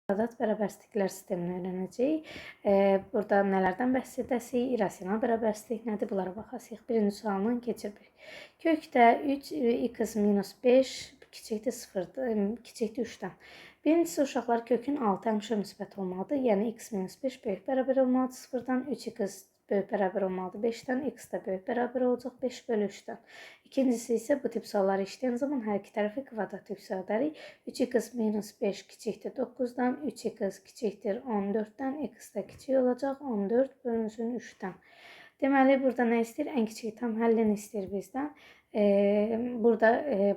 Kvadrat bərabərsizliklər sistemini öyrənəcəyik. Burada nələrdən bəhs edəsirik? İrasional bərabərsizlik nədir? Bunlara baxasıq. Birinci sualdan keçirik. Kökdə 3x minus 5 kiçikdir 3-dən. Birincisi uşaqlar kökün 6 həmişə müsbət olmalıdır. Yəni x minus 5 böyük bərabər olmalıdır 0-dan. 3x böyük bərabər olmalıdır 5-dən. X də böyük bərabər olacaq 5 bölü 3-dən. İkincisi isə bu tip sualları işləyən zaman hər iki tərəfi kvadrat yüksəldərik. 3x minus 5 kiçikdir 9-dan. 3x kiçikdir 14-dən. X də kiçik olacaq 14 bölünsün 3-dən. Deməli, burada nə istəyir? Ən kiçik tam həllini istəyir bizdən. Burada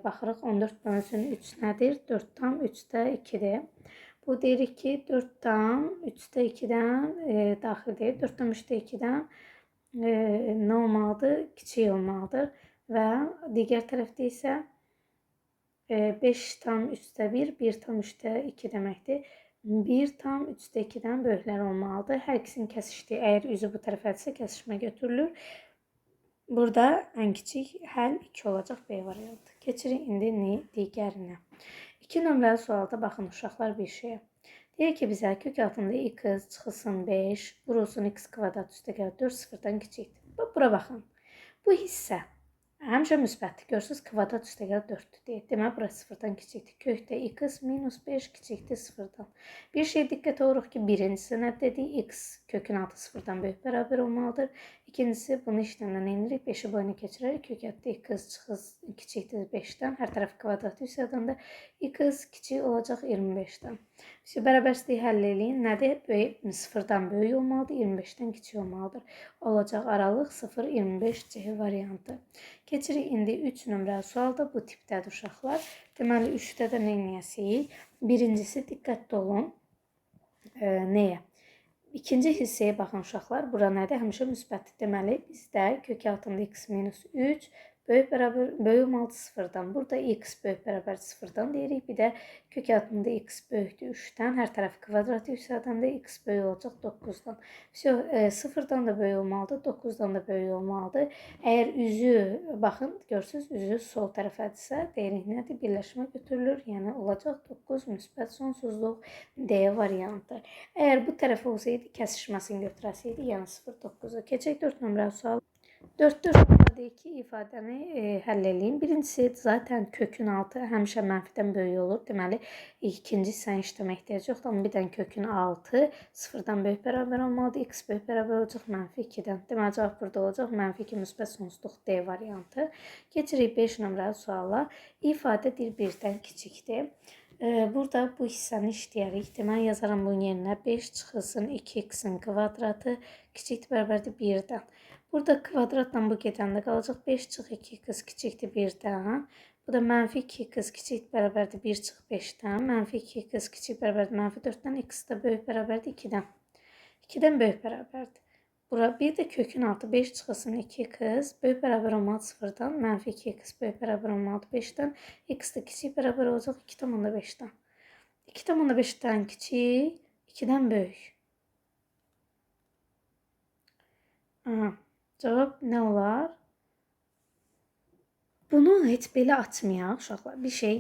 baxırıq 14 bölünsün 3 nədir? 4 tam 3-də 2-dir. Bu deyirik ki 4 tam 3-də 2-dən daxildir. 4 tam 3-də 2-dən nə olmalıdır? Kiçik olmalıdır. Və digər tərəfdə isə 5 tam 3-də 1, 1 tam 3-də 2 deməkdir. 1 tam 3-də 2-dən böyüklər olmalıdır. Hər ikisinin kəsişdiyi, əgər üzü bu tərəfədirsə kəsişmə götürülür. Burada ən kiçik həll 2 olacaq B variantı. Keçirik indi digərinə. 2 nömrəli sualda baxın uşaqlar bir şeyə. Deyək ki, bizə kök altında x çıxılsın 5, vurulsun x kvadrat üstə gəlir 4 0-dan kiçikdir. Bura baxın. Bu hissə həmişə müsbətdir. Görürsünüz, kvadrat üstə gəlir 4-dür deyək. Deməli, burası 0-dan kiçikdir. Kökdə x minus 5 kiçikdir 0-dan. Bir şey diqqət oluruq ki, birincisi nə dedik? X kökün altı 0-dan böyük bərabər olmalıdır. İkincisi, bunu işləndən enirik. 5-i boyuna keçirərək kök altında x kiçikdir 5-dən. Hər tərəf kvadrat yüksəldəndə x kiçik olacaq 25-dən. Bərabərsizliyi həll eləyin. Nədir? 0-dan böyük olmalıdır, 25-dən kiçik olmalıdır. Olacaq aralıq 0-25 C variantı. Keçirik indi 3 nömrəli sualda bu tipdədir uşaqlar. Deməli, 3-də də nə edəcəyik? Birincisi, diqqətli olun. Nəyə? İkinci hissəyə baxın uşaqlar. Bura nədir? Həmişə müsbətdir. Deməli, bizdə kök altında x minus 3 böyük olmalıdır 0-dan. Burada x böyük bərabər 0-dan deyirik. Bir də kök altında x böyükdür 3-dən. Hər tərəf kvadrat yüksəldəndə x böyük olacaq 9-dan. 0-dan da böyük olmalıdır, 9-dan da böyük olmalıdır. Əgər üzü, baxın, görürsünüz, üzü sol tərəfədirsə, deyirik nədir? Birləşmə götürülür. Yəni, olacaq 9 müsbət sonsuzluq D variantı. Əgər bu tərəf olsaydı, kəsişməsini götürəsiydi, yəni 0-9-u. Keçək 4 nömrəli sual. 4-də deyək ki, ifadəni həll eləyin. Birincisi, zaten kökün altı həmişə mənfidən böyük olur. Deməli, ikinci hissəni işləmə ehtiyac yoxdur. Amma bir dənə kökün altı 0-dan böyük bərabər olmalıdır. X böyük bərabər olacaq mənfi 2-dən. Deməli, cavab burada olacaq mənfi 2 müsbət sonsuzluq D variantı. Keçirik 5 nömrəli suala. İfadə 1-dən kiçikdir. Burada bu hissəni işləyərik. Deməli, yazaram bunun yerinə 5 çıxılsın 2x-in kvadratı kiçikdir bərabərdir 1-dən. Burada kvadratla bu gedəndə qalacaq 5 çıx 2x kiçikdir 1-dən. Bu da mənfi 2x kiçikdir bərabərdir 1 çıx 5-dən. Mənfi 2x kiçik bərabərdir mənfi 4-dən. X də böyük bərabərdir 2-dən. 2-dən böyük bərabərdir. Bura bir də kökün altı 5 çıxılsın 2x böyük bərabər olmalıdır 0-dan. Mənfi 2x böyük bərabər olmalıdır 5-dən. X də kiçik bərabər olacaq 2,5-dən. 2,5-dən kiçik, 2-dən böyük. Cavab nə olar? Bunu heç belə açmayaq uşaqlar. Bir şey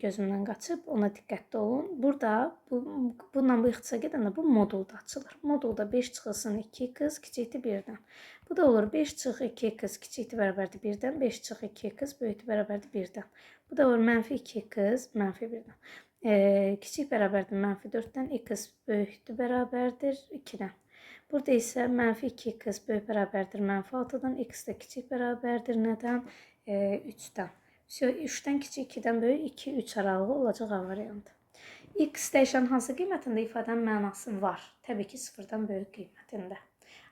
gözümdən qaçıb, ona diqqətli olun. Burada bununla bu ixtisasa gedəndə bu modulda açılır. Modulda 5 çıxılsın 2x kiçikdir 1-dən. Bu da olur 5 çıx 2x kiçikdir bərabərdir 1-dən. 5 çıx 2x böyükdür bərabərdir 1-dən. Bu da olur mənfi 2x mənfi 1-dən. Kiçik bərabərdir mənfi 4-dən. X böyükdür bərabərdir 2-dən. Burada isə mənfi 2x böyük bərabərdir mənfi 6-dan. X də kiçik bərabərdir nədən? 3-dən. 3-dən kiçik 2-dən böyük 2-3 aralığı olacaq A variantı. X dəyişən hansı qiymətində ifadənin mənası var? Təbii ki, 0-dan böyük qiymətində.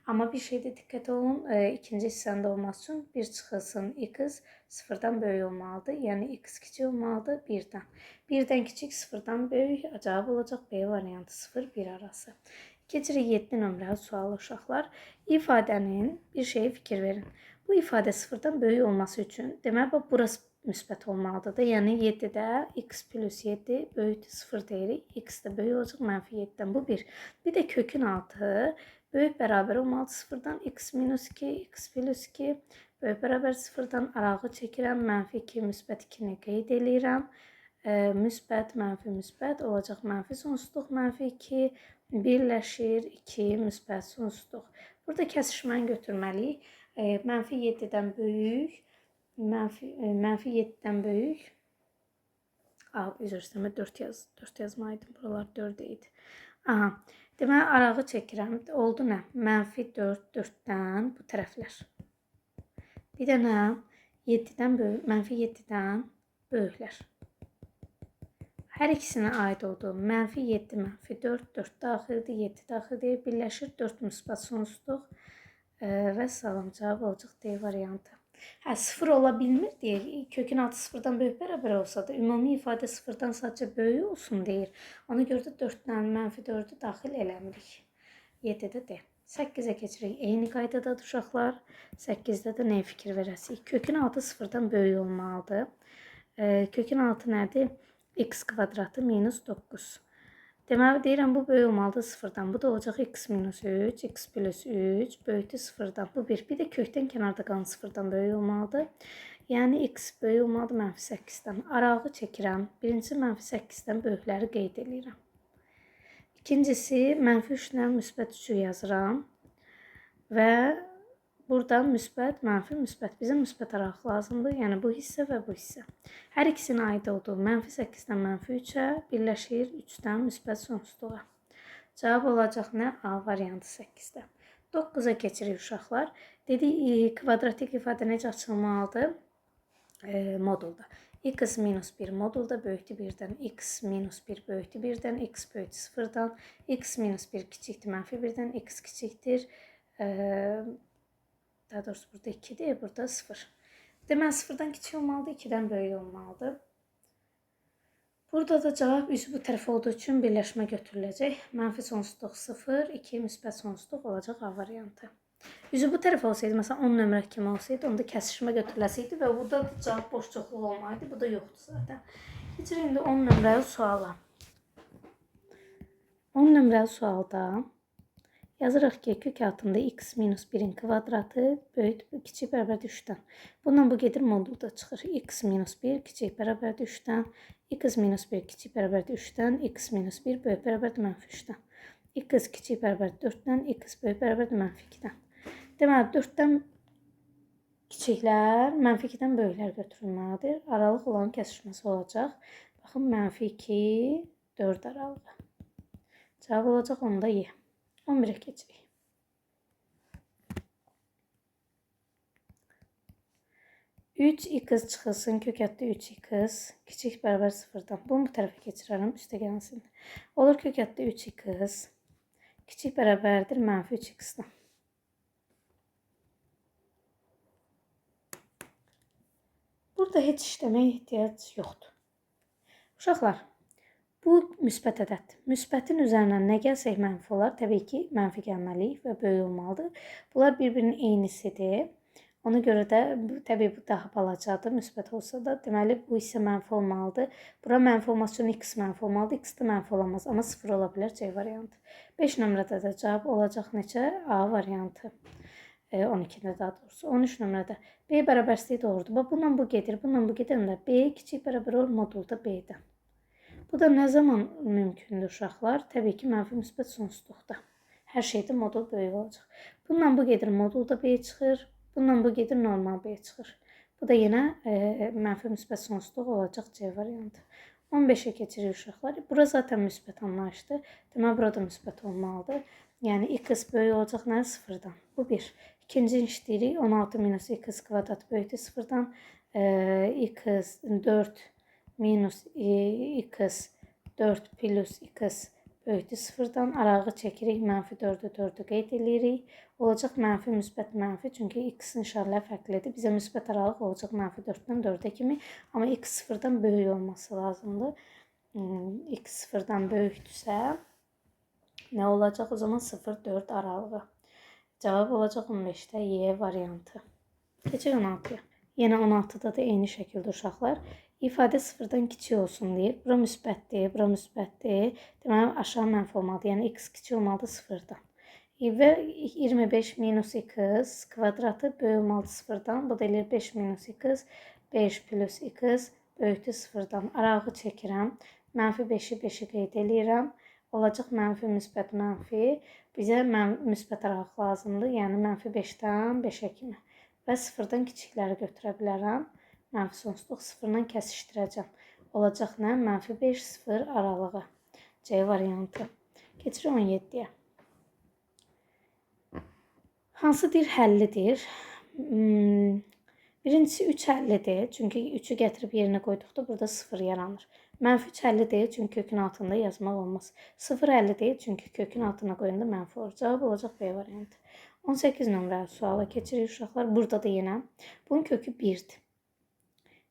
Amma bir şeydə diqqət olun, ikinci hissəndə olması üçün 1 çıxılsın x 0-dan böyük olmalıdır. Yəni, x kiçik olmalıdır 1-dən. 1-dən kiçik 0-dan böyük cavab olacaq B variantı 0-1 arası. Keçirik 7 nömrəli sualı uşaqlar. İfadənin bir şeyə fikir verin. Bu ifadə 0-dan böyük olması üçün, deməli, burası müsbət olmalıdır da. Yəni, 7-də x plus 7 böyükdür 0 deyirik. X də böyük olacaq mənfi 7-dən. Bu 1. Bir də kökün altı böyük bərabər olmalıdır 0-dan. X minus 2, x plus 2 böyük bərabər 0-dan arağı çəkirəm. Mənfi 2 müsbət 2-ni qeyd edirəm. müsbət, mənfi, müsbət olacaq mənfi sonsuzluq, mənfi 2 birləşir 2 müsbət sonsuzluq. Burada kəsişməni götürməliyik. Mənfi 7-dən böyük, mənfi 7-dən böyük. Üzr istəmə 4 yazmalıydım. Buralar 4 idi. Aha. Deməli arağı çəkirəm. Oldu nə? Mənfi 4, 4-dən bu tərəflər. Bir də nə? 7-dən böyük, mənfi 7-dən böyüklər. Hər ikisinə aid oldu. Mənfi 7, mənfi 4, 4 daxildir, 7 daxildir. Birləşir 4 müsbət sonsuzluq və salam cavab olacaq D variantı. 0 ola bilmir deyir. Kökün altı 0-dan böyük bərabər olsa da ümumi ifadə 0-dan sadəcə böyük olsun deyir. Ona görə də 4-dən mənfi 4-ü daxil eləmirik. 7-də D. 8-ə keçirik. Eyni qaydadadır uşaqlar. 8-də də nəyə fikir verəsirik? Kökün altı 0-dan böyük olmalıdır. Kökün altı nədir? X kvadratı minus 9. Deməli, deyirəm, bu böyük olmalıdır 0-dan. Bu da olacaq x minus 3, x plus 3, böyükdür 0-dan. Bu 1. Bir də kökdən kənarda qalan 0-dan böyük olmalıdır. Yəni, x böyük olmalıdır mənfi 8-dən. Arağı çəkirəm. Birincisi, mənfi 8-dən böyükləri qeyd edirəm. İkincisi, mənfi 3-dən müsbət 3-ü yazıram. Və buradan müsbət, mənfi, müsbət. Bizə müsbət araq lazımdır. Yəni, bu hissə və bu hissə. Hər ikisinin aid olduğu mənfi 8-dən mənfi 3-ə birləşir 3-dən müsbət sonsuzluğa. Cavab olacaq nə? A variantı 8-də. 9-a keçirik uşaqlar. Dedik, kvadratik ifadə necə açılmalıdır? Modulda. X minus 1 modulda böyükdür 1-dən. X minus 1 böyükdür 1-dən. X böyükdür 0-dan. X minus 1 kiçikdir mənfi 1-dən. X kiçikdir. Daha doğrusu burada 2'dir, burada 0. Deməli 0-dan kiçik olmalıdır, 2-dən böyük olmalıdır. Burada da cavab üzü bu tərəf olduğu üçün birləşmə götürüləcək. Mənfi sonsuzluq 0, 2 müsbət sonsuzluq olacaq A variantı. Üzü bu tərəf olsaydı, məsələn 10 nömrə kimi olsaydı, onda kəsişmə götürüləsiydi və burada cavab boşluqlu olmalıydı. Bu da yoxdur zaten. Keçirik indi 10 nömrəli suala. 10 nömrəli sualda yazırıq ki, kök altında x minus 1'in kvadratı böyükdür, kiçik bərabərdir 3-dən. Bundan bu gedir modulda çıxır. X minus 1 kiçik bərabərdir 3-dən. X minus 1 kiçik bərabərdir 3-dən. X minus 1 böyük bərabərdir mənfi 3-dən. X kiçik bərabərdir 4-dən. X böyük bərabərdir mənfi 2-dən. Deməli 4-dən kiçiklər, mənfi 2-dən böyüklər götürülməlidir. Aralıq olan kəsişməsi olacaq. Baxın, mənfi 2, 4 aralığı. Cavab olacaq onda Y. 11'e keçirik. Üç x çıxılsın, kök altı 3x, kiçik bərabər 0-dan. Bunu bu tərəfə keçirərəm, üstə gəlsin. Olur kök altı 3x, kiçik bərabərdir mənfi 3x-dan. Burada heç işləməyə ehtiyac yoxdur. Uşaqlar, bu müsbət ədəddir. Müsbətin üzərindən nə gəlsək mənfi olar? Təbii ki, mənfi gəlməliyik və böyük olmalıdır. Bunlar bir-birinin eynisidir. Ona görə də təbii bu daha balacadır, müsbət olsa da. Deməli, bu isə mənfi olmalıdır. Bura mənfi olması üçün x mənfi olmalıdır. X də mənfi olamaz, amma 0 ola bilər C variantı. 5 nömrədə də cavab olacaq neçə? A variantı. 12-də daha doğrusu. 13 nömrədə B bərabərsliyi doğrudur. Bundan bu gedir, bundan bu gedəndə B kiçik bərabər olur modulda B-dən. Bu da nə zaman mümkündür uşaqlar? Təbii ki, mənfi müsbət sonsuzluqda. Hər şeydə modul böyük olacaq. Bundan bu gedir modulda B çıxır. Bundan bu gedir normal B çıxır. Bu da yenə mənfi müsbət sonsuzluq olacaq C variantı. 15'e keçirik uşaqlar. Bura zaten müsbət anlayışdır. Deməli, burada müsbət olmalıdır. Yəni, x böyük olacaq nə? 0-dan. Bu 1. İkinci işləyirik. 16 minus x kvadrat böyükdür 0-dan. X 4 minus x 4 plus x böyükdür 0-dan. Arağı çəkirik. Mənfi 4'ü 4'ü qeyd edirik. Olacaq mənfi, müsbət, mənfi. Çünki x-in işarələri fərqlidir. Bizə müsbət aralıq olacaq mənfi 4-dən 4'ə kimi. Amma x 0-dan böyük olması lazımdır. X 0-dan böyükdürsə nə olacaq? O zaman 0-4 aralığı. Cavab olacaq 15'də Y variantı. Keçək 16'ya. Yenə 16'da da eyni şəkildə uşaqlar. İfadə 0-dan kiçik olsun deyir. Bura müsbətdir, bura müsbətdir. Deməli, aşağı mənfi olmalıdır. Yəni, x kiçik olmalıdır 0-dan. Və 25 minus x kvadratı böyük olmalıdır 0-dan. Bu da eləyir 5 minus x, 5 plus x böyükdür 0-dan. Arağı çəkirəm. -5-i 5-i qeyd eləyirəm. Olacaq mənfi, müsbət, mənfi. Bizə müsbət aralıq lazımdır. Yəni -5-dən 5-ə kimi. Və 0-dan kiçikləri götürə bilərəm. Mənfi sonsuzluq 0-dan kəsişdirəcəm. Olacaq nə? -5, 0 aralığı. C variantı. Keçir 17-yə. Hansı dir həllidir? Birincisi 3 həllidir. Çünki 3-ü gətirib yerinə qoyduqda burada 0 yaranır. -3 həlli deyil, çünki kökün altında yazmaq olmaz. 0 həlli deyil, çünki kökün altına qoyanda mənfi olur. Cavab olacaq B variantı. 18 nömrəli suala keçirik uşaqlar. Burada da yenə bunun kökü 1-dir.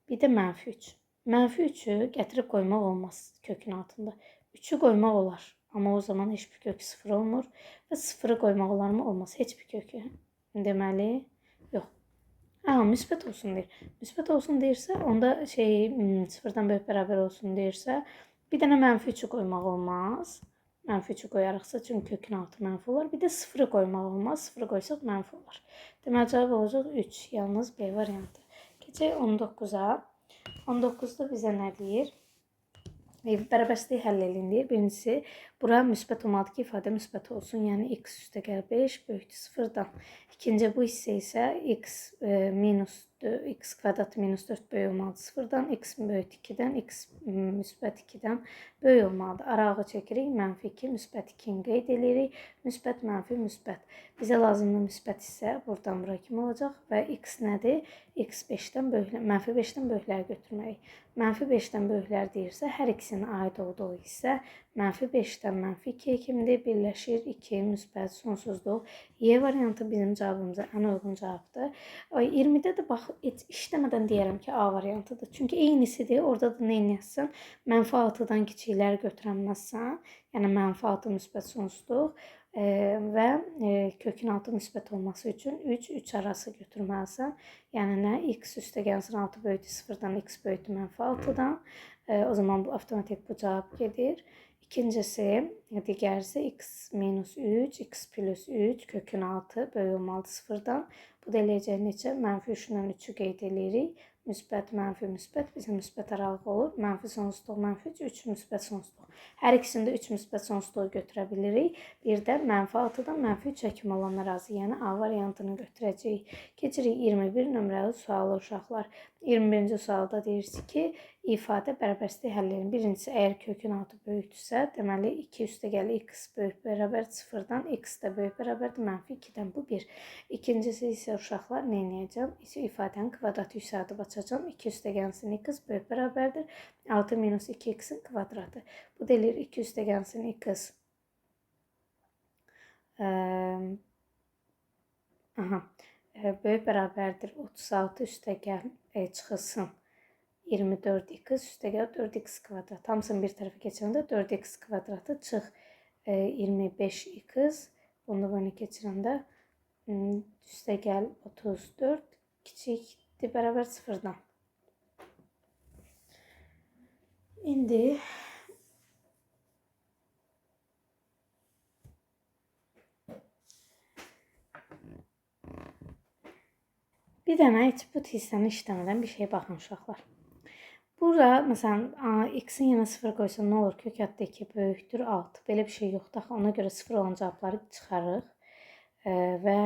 Bir də -3. -3-ü gətirib qoymaq olmaz kökün altında. 3-ü qoymaq olar. Amma o zaman heç bir kök 0 olmur. Və 0-ı qoymaq olarmı? Olmaz. Heç bir kökü. Deməli, yox. Müsbət olsun deyir. Müsbət olsun deyirsə, onda 0-dan böyük bərabər olsun deyirsə, bir dənə -3-ü qoymaq olmaz. -3-ü qoyarıqsa, çünki kökün altı mənfi olar. Bir də 0-ı qoymaq olmaz. 0-ı qoysaq mənfi olar. Deməli, cavab olacaq 3. Yalnız B variantı. Keçək 19-a. 19-da bizə nə deyir? Bərabərliyi həll edin deyir. Birincisi, bura müsbət olmalıdır ki, ifadə müsbət olsun. Yəni, x üstəgəl 5 böyükdür 0-dan. İkinci bu hissə isə x kvadratı minus 4 böyük olmalıdır 0-dan. X böyük 2-dən, x müsbət 2-dən böyük olmalıdır. Arağı çəkirik. -2, müsbət 2-ni qeyd edirik. Müsbət, mənfi, müsbət. Bizə lazımlı müsbət hissə buradan bura kimi olacaq. Və x nədir? X 5-dən böyüklər, -5-dən böyükləri götürməliyik. -5-dən böyüklər deyirsə, hər ikisinin aid olduğu hissə -5-dən -2 kimidir. Birləşir 2, müsbət, sonsuzluq. Y variantı bizim cavabımıza ən uyğun cavabdır. 20-də də bax, işləmədən deyərəm ki, A variantıdır. Çünki eynisidir. Orada da nə yazsan? -6-dan kiçikləri götürənməzsən. Yəni, -6 müsbət sonsuzluq. Və kökün altı müsbət olması üçün 3, 3 arası götürməlisən. Yəni nə? X üstəgəlsin 6 böyükdür 0-dan, x böyükdür -6-dan. O zaman bu avtomatik bu cavab gedir. İkincisi, digərisi x minus 3, x plus 3, kökün altı böyük olmalıdır 0-dan. Bu da eləyəcək necə? -3-dən 3-ü qeyd edirik. Müsbət, mənfi, müsbət. Bizə müsbət aralığı olur. Mənfi sonsuzluq, -3, 3 müsbət sonsuzluq. Hər ikisində 3 müsbət sonsuzluğu götürə bilirik. Bir də -6-dan -3 kimi olan ərazi, yəni A variantını götürəcəyik. Keçirik 21 nömrəli sualı uşaqlar. 21-ci sualda deyirsiniz ki, ifadə bərabərliyi həll edin. Birincisi, əgər kökün altı böyükdürsə, deməli 2 üstəgəl x böyük bərabər 0-dan, x də böyük bərabərdir -2-dən. Bu 1. İkincisi isə uşaqlar nə edəcəm? İfadənin kvadratı yüksəldib açacağım. 2 üstəgəlsin x böyük bərabərdir 6 minus 2x-in kvadratı. Bu da eləyir 2 üstəgəlsin x. Böyük bərabərdir 36 üstəgəl çıxılsın 24x üstəgəl 4x kvadrat. Hamısını bir tərəfə keçirəndə 4x kvadratı çıx 25x. Bunu bunu keçirəndə üstəgəl 34 kiçikdir bərabər 0-dan. İndi bir dənə heç bu hissəni işləmədən bir şey baxın uşaqlar. Burada, məsələn, x-in yenə 0 qoysa nə olur? Kök hətta 2 böyükdür 6. Belə bir şey yoxdur. Ona görə 0 olan cavabları çıxarıq. Və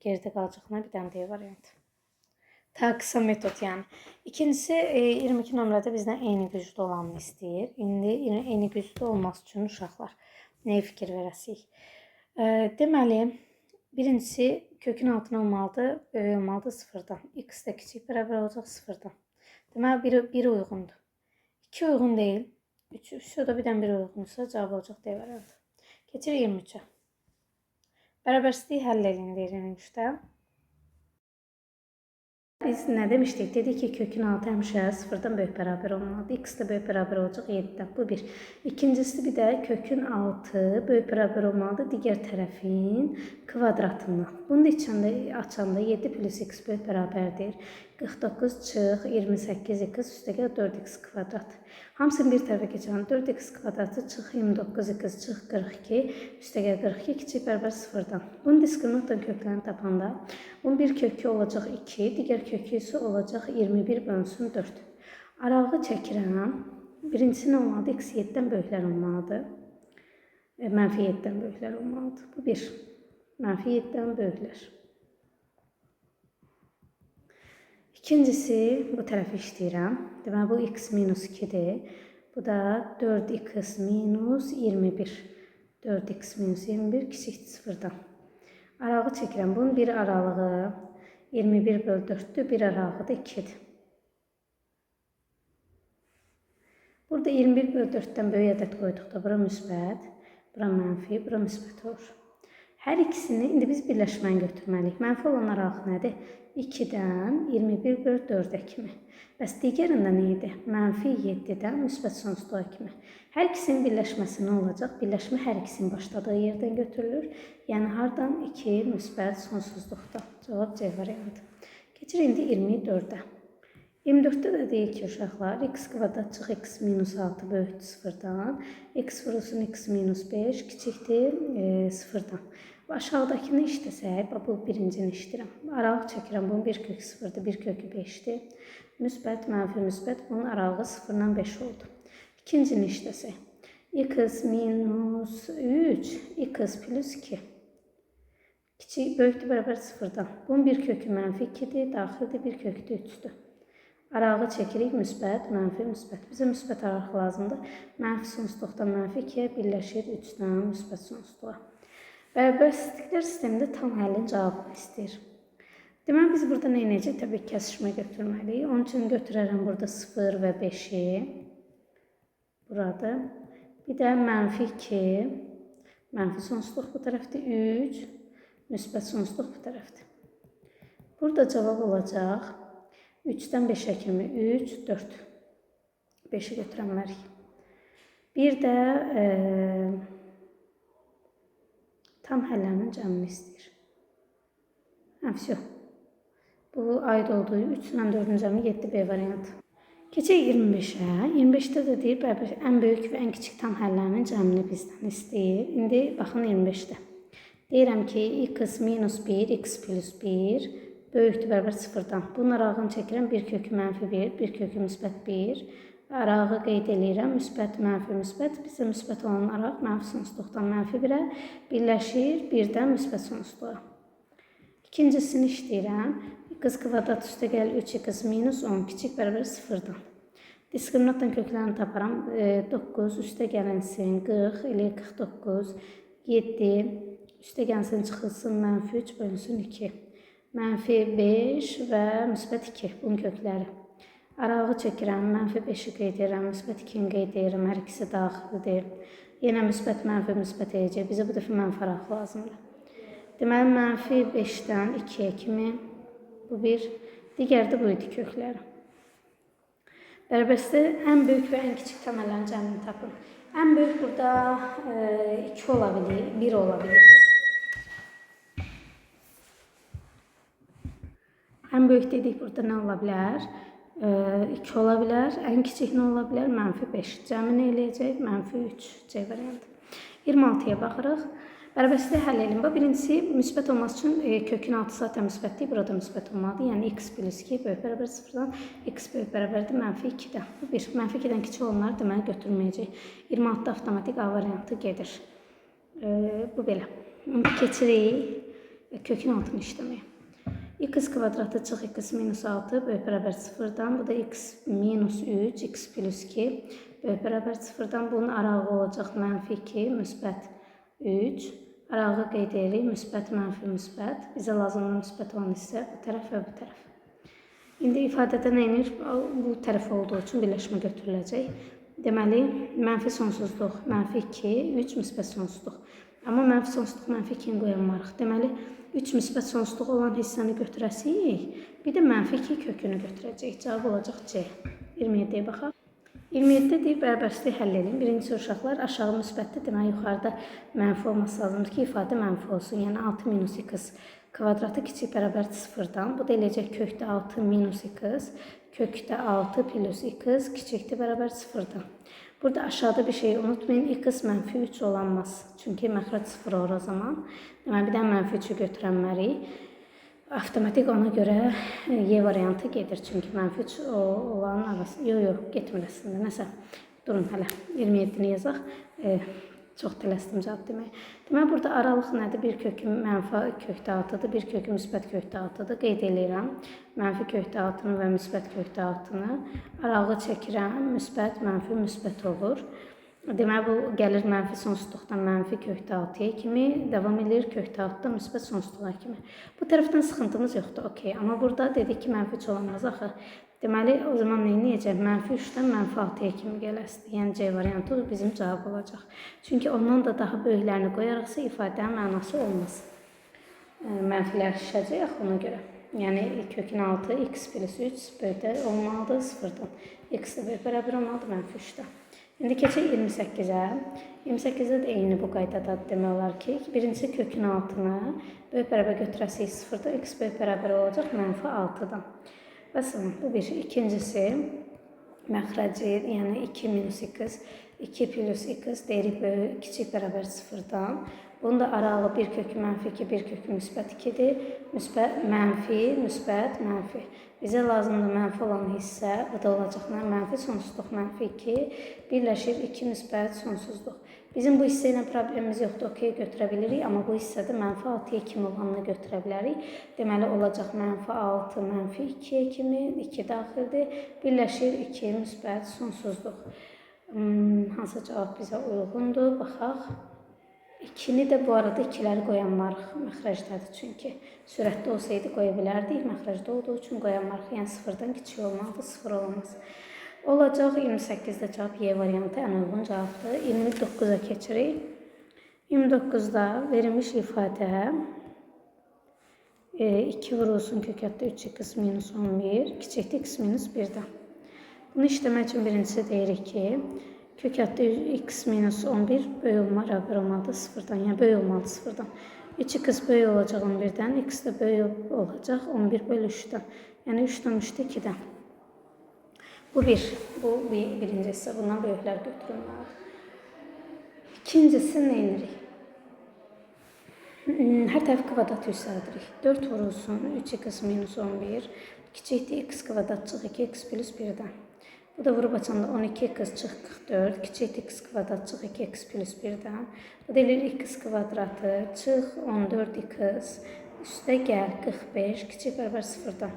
geridə qalacaqlar bir dənə D variantı. Ta qısa metod yəni. İkincisi, 22 nömrədə bizdən eyni güclü olanını istəyir. İndi eyni güclü olması üçün uşaqlar nəyə fikir verəsik? Deməli, birincisi, kökün altına olmalıdır, böyük olmalıdır 0-dan. X də kiçik bərabər olacaq 0-dan. Deməli, 1 uyğundur. 2 uyğun deyil. 3 da bir dənə 1 uyğunsa cavab olacaq D variantı. Keçir 23-ə. Bərabərsizliyi həll edin deyir 23-də. Biz nə demişdik? Dedik ki, kökün altı həmişə 0-dan böyük bərabər olmalıdır. X də böyük bərabər olacaq 7-dən. Bu 1. İkincisi bir də kökün altı böyük bərabər olmalıdır digər tərəfin kvadratından. Bunu açanda 7 plus x böyük bərabərdir 49 çıx 28x üstəgəl 4x kvadrat. Hamısını bir tərəfə keçirəm. 4x kvadratı çıx 29x çıx 42 üstəgəl 42 kiçik bərabər 0-dan. Bunun diskriminantın köklərini tapanda bunun bir kökü olacaq 2, digər kökü isə olacaq 21 bölünsün 4. Arağı çəkirəm. Birincisi nə olmalıdır? Eksi 7-dən böyüklər olmalıdır. Mənfi 7-dən böyüklər olmalıdır. Bu 1. Mənfi 7-dən böyüklər. İkincisi, bu tərəfi işləyirəm. Deməli, bu x minus 2-dir. Bu da 4x minus 21. 4x minus 21 kiçikdir 0-dan. Arağı çəkirəm. Bunun bir aralığı 21 bölü 4-dür. Bir aralığı da 2-dir. Burada 21 bölü 4-dən böyük ədəd qoyduqda bura müsbət, bura mənfi, bura müsbət olur. Hər ikisini indi biz birləşməni götürməliyik. Mənfi olan aralığı nədir? 2-dən 21 bölü 4-ə kimi. Bəs digərində nə idi? Mənfi 7-dən müsbət sonsuzluğa kimi. Hər ikisinin birləşməsi nə olacaq? Birləşmə hər ikisinin başladığı yerdən götürülür. Yəni hardan? 2 müsbət sonsuzluqda. Cavab C variantı. Keçir indi 24-ə. 24-də də deyir ki, uşaqlar, x kvadrat çıx x minus 6 böyükdür 0-dan, x vurulsun x minus 5 kiçikdir 0-dan. Aşağıdakını işləsək, bu birincini işləyirəm. Arağı çəkirəm, bunun 1 kök 0-dır, 1 kökü 5-dir. Müsbət, mənfi, müsbət, bunun arağı 0-dan 5 oldu. İkincini işləsək, x minus 3, x plus 2. Kiçik, böyükdür, bərabər 0-dan. Bunun 1 kökü mənfi 2-dir, daxildir, 1 kökü də 3-dür. Arağı çəkirik, müsbət, mənfi, müsbət. Bizə müsbət araq lazımdır. Mənfi sonsuzluqdan mənfi 2-yə birləşir 3-dən müsbət sonsuzluğa. Bərabərsizliklər sistemində tam həllin cavabını istəyir. Deməli, biz burada nə edəcək? Təbii ki, kəsişmə götürməliyik. Onun üçün götürərəm burada 0 və 5-i. Burada. Bir də mənfi 2, mənfi sonsuzluq bu tərəfdir, 3, müsbət sonsuzluq bu tərəfdir. Burada cavab olacaq 3-dən 5-ə kimi 3, 4. 5-i götürənmərik. Bir də tam həllərinin cəmini istəyir. Vəsiyo. Bu aid olduğu 3-dən 4-ün cəmi 7B variantı. Keçək 25-ə. 25-də də deyir, ən böyük və ən kiçik tam həllərinin cəmini bizdən istəyir. İndi baxın 25-də. Deyirəm ki, x minus 1, x plus 1 böyükdür, bərabər 0-dan. Bunun arağını çəkirəm, 1 kökü mənfi 1, 1 kökü müsbət 1. Arağı qeyd edirəm, müsbət, mənfi, müsbət. Bizə müsbət olan araq mənfi sonsuzluqdan mənfi 1-ə birləşir, 1-dən müsbət sonsuzluğa. İkincisini işləyirəm. X kvadrat üstə gəl 3x minus 10 kiçik bərabər 0-dan. Diskriminantdan köklərini taparam. 9 üstə gələnsin 40, elə 49, 7 üstə gələnsin çıxılsın mənfi 3 bölünsün 2. Mənfi 5 və müsbət 2 bunun kökləri. Arağı çəkirəm, mənfi 5-i qeyd edirəm, müsbət 2-ni qeyd edirəm, hər ikisi daxildir. Yenə müsbət, mənfi, müsbət edəcək. Bizə bu dəfə mənfi araq lazımdır. Deməli, mənfi 5-dən 2-yə kimi bu bir. Digər də bu idi kökləri. Bərabərsizlikdə ən böyük və ən kiçik tam həllərin cəmini tapın. Ən böyük burada 2 ola bilir, 1 ola bilir. Ən böyük dedik burada nə ola bilər? 2 ola bilər. Ən kiçik nə ola bilər? Mənfi 5. Cəmi nə eləyəcək? Mənfi 3. C variantı. 26-ya baxırıq. Bərabərsizliyi həll edin. Birincisi, müsbət olması üçün kökün altı zaten müsbətdir. Burada müsbət olmalıdır. Yəni x plus 2 böyük bərabər 0-dan x böyük bərabərdir mənfi 2-dən. Bu 1. Mənfi 2-dən kiçik olanları deməli götürməyəcək. 26-da avtomatik A variantı gedir. Bu belə. Keçirik kökün altını işləməyə. X kvadratı çıx x minus 6 böyük bərabər 0-dan. Bu da x minus 3, x plus 2 böyük bərabər 0-dan. Bunun arağı olacaq mənfi 2, müsbət 3. Arağı qeyd edirik, müsbət, mənfi, müsbət. Bizə lazımlı müsbət olan hissə bu tərəf və bu tərəf. İndi ifadədə nə edir? Bu tərəf olduğu üçün birləşmə götürüləcək. Deməli, mənfi sonsuzluq, mənfi 2, 3 müsbət sonsuzluq. Amma mənfi sonsuzluq, mənfi 2-ni qoyamarıq. Deməli, 3 müsbət sonsuzluq olan hissəni götürəsiyik. Bir də mənfi 2 kökünü götürəcək. Cavab olacaq C. 27-yə baxaq. 27-də deyir, bərabərsizliyi həll edin. Birincisi uşaqlar aşağı müsbətdə, deməli yuxarıda mənfi olması lazımdır ki, ifadə mənfi olsun. Yəni 6 minus x kvadratı kiçik bərabər 0-dan. Bu da eləyəcək kökdə 6 minus x, kökdə 6 plus x kiçikdir bərabər 0-dan. Burada aşağıda bir şey unutmayın, x mənfi 3 olanmaz. Çünki məxrac 0 olur o zaman. Deməli, bir də mənfi 3-ü götürənməliyik. Avtomatik ona görə Y variantı gedir. Çünki mənfi 3 olan arası. Yox, getmir əslində. Nəsə, durun hələ. 27-ni yazaq. Çox tələsdim cavab demək. Deməli, burada aralıq nədir? Bir kökü mənfi kökdə 6-dır, bir kökü müsbət kökdə 6-dır. Qeyd edirəm. Mənfi kökdə 6-nı və müsbət kökdə 6-nı. Aralığı çəkirəm. Müsbət, mənfi, müsbət olur. Deməli, bu gəlir mənfi sonsuzluqdan mənfi kökdə 6-ya kimi, davam edir kökdə 6-dan müsbət sonsuzluğa kimi. Bu tərəfdən sıxıntımız yoxdur, okey. Amma burada dedik ki, mənfi 3 olamaz axı. Deməli, o zaman nə edəcək? Mənfi 3-dən mənfi 6-ya kimi gələsdir. Yəni, C variantı bizim cavab olacaq. Çünki ondan da daha böyüklərini qoyaraqsa ifadənin mənası olmaz. Mənfilər şişəcək axı ona görə. Yəni, kökün 6, x plus 3 böyükdə olmalıdır 0-dan. X də böyük bərabər olmalıdır mənfi 3-dən. İndi keçək 28-ə. 28-də də eyni bu qaydadadır demək olar ki, birincisi kökün 6-nı böyük bərabər götürəsik 0-da, x böyük bərabər olacaq mənfi 6-dan. Məsələn, bu bir. İkincisi, məxrəci, yəni 2 minus x, 2 plus x deyirik böyük, kiçik bərabər 0-dan. Bunun da aralığı bir kökü mənfi 2, bir kökü müsbət 2-dir. Mənfi, müsbət, mənfi. Bizə lazımdır mənfi olan hissə, bu da olacaq mənfi sonsuzluq, mənfi 2, birləşir 2 müsbət sonsuzluq. Bizim bu hissə ilə problemimiz yoxdur, okey, götürə bilirik, amma bu hissədə mənfi 6-ya kimi olanını götürə bilərik. Deməli, olacaq mənfi 6, mənfi 2-yə kimi, 2 daxildir, birləşir 2 müsbət sonsuzluq. Hansı cavab bizə uyğundur, baxaq. 2-ni də bu arada 2-ləri qoyanmarıq, məxrəcdədir çünki. Sürətdə olsaydı qoya bilərdik, məxrəcdə olduğu üçün qoyanmarıq. Yəni 0-dan kiçik olmalıdır, 0 olamaz. Olacaq 28-də cavab Y variantı ən uyğun cavabdır. 29-a keçirik. 29-da verilmiş ifadə 2 vurulsun kökətdə 3x minus 11, kiçikdir x minus 1-dən. Bunu işləmək üçün birincisi deyirik ki, kökətdə x minus 11 böyük bərabər olmalıdır 0-dan, yəni böyük olmalıdır 0-dan. 3x böyük olacaq 11-dən, x də böyük olacaq 11 bölü 3-dən. Yəni 3-dən 3-də 2-dən. Bu bir. Bu birinci hissə. Bundan böyüklər götürülməlidir. İkincisi nə edirik? Hər tərəf kvadrat yüksəldirik. 4 vurulsun 3x minus 11, kiçikdir x kvadratçıq 2x plus 1-dən. Bu da vurub açanda 12x çıx 44, kiçikdir x kvadratçıq 2x plus 1-dən. Bu da eləyir x kvadratı çıx 14x, üstə gəl 45, kiçik bərabər 0-dan.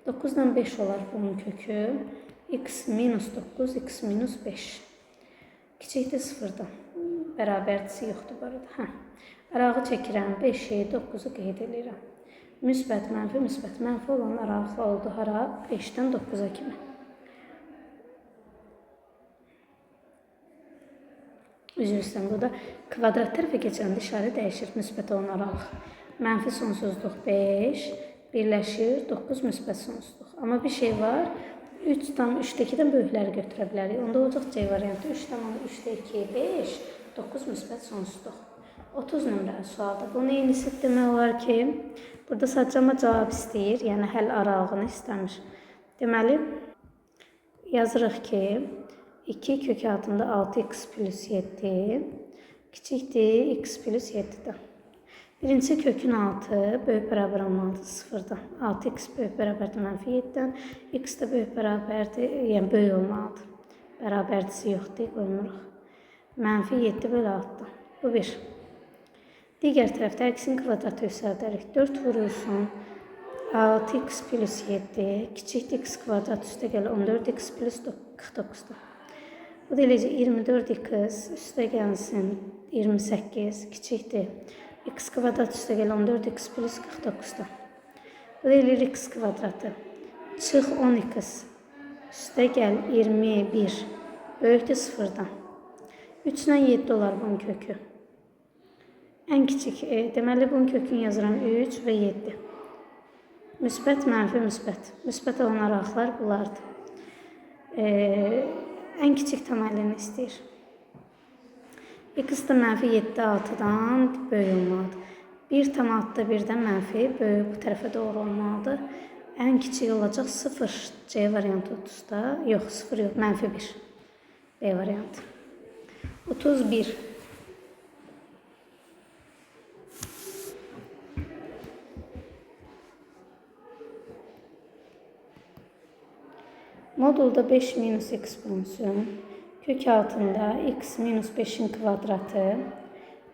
9-dan 5 olar bunun kökü. X minus 9, x minus 5. Kiçikdir 0-dan. Bərabərcisi yoxdur bu arada. Arağı çəkirəm, 5-i, 9-u qeyd edirəm. Müsbət, mənfi, müsbət, mənfi olan aralıqla oldu hara? 5-dən 9-a kimi. Üzr istəyirəm, burada kvadrat tərəfə keçəndə işarə dəyişir, müsbət olan aralıq. Mənfi sonsuzluq 5, birləşir 9 müsbət sonsuzluq. Amma bir şey var, 3-3-dəkidən böyükləri götürə bilərik. Onda olacaq C variantı 3-3-də 2, 5, 9 müsbət sonsuzluq. 30 nömrəli sualda. Bunun eynisi demək olar ki, burada sadəcə cavab istəyir, yəni həll aralığını istəmir. Deməli, yazırıq ki, 2 kök altında 6x plus 7, kiçikdir x plus 7-dən. Birincisi kökün 6 böyük bərabər olmalıdır 0-dan. 6x böyük bərabərdir mənfi 7-dən, x də böyük bərabərdir, yəni böyük olmalıdır. Bərabərdisi yoxdur, qoymuruq. Mənfi 7 bölü 6-dan. Bu bir. Digər tərəfdə x-in kvadratı yüksəldərik. 4 vurulsun 6x plus 7, kiçikdir x kvadrat üstə gəlir 14x plus 49-dan. Bu da eləcə 24x üstə gəlsin 28, kiçikdir. X kvadrat üstə gəl 14x plus 49-dan. Bu da eləyir x kvadratı. Çıx 10x üstə gəl 21, böyükdür 0-dan. 3-dən 7 olar bunun kökü. Ən kiçik, deməli bunun kökünü yazıram 3 və 7. Müsbət, mənfi, müsbət. Müsbət olan aralıqlar bunlardır. Ən kiçik tam əlini istəyir. X da mənfi 7, 6-dan böyük olmalıdır. 1 tam 6-da 1-dən mənfi böyük bu tərəfə doğru olmalıdır. Ən kiçik olacaq 0, C variantı 30-da. Yox, 0 yox, mənfi 1. B variantı. 31. Modulda 5 minus x bulunsun. Kök altında x minus 5'in kvadratı.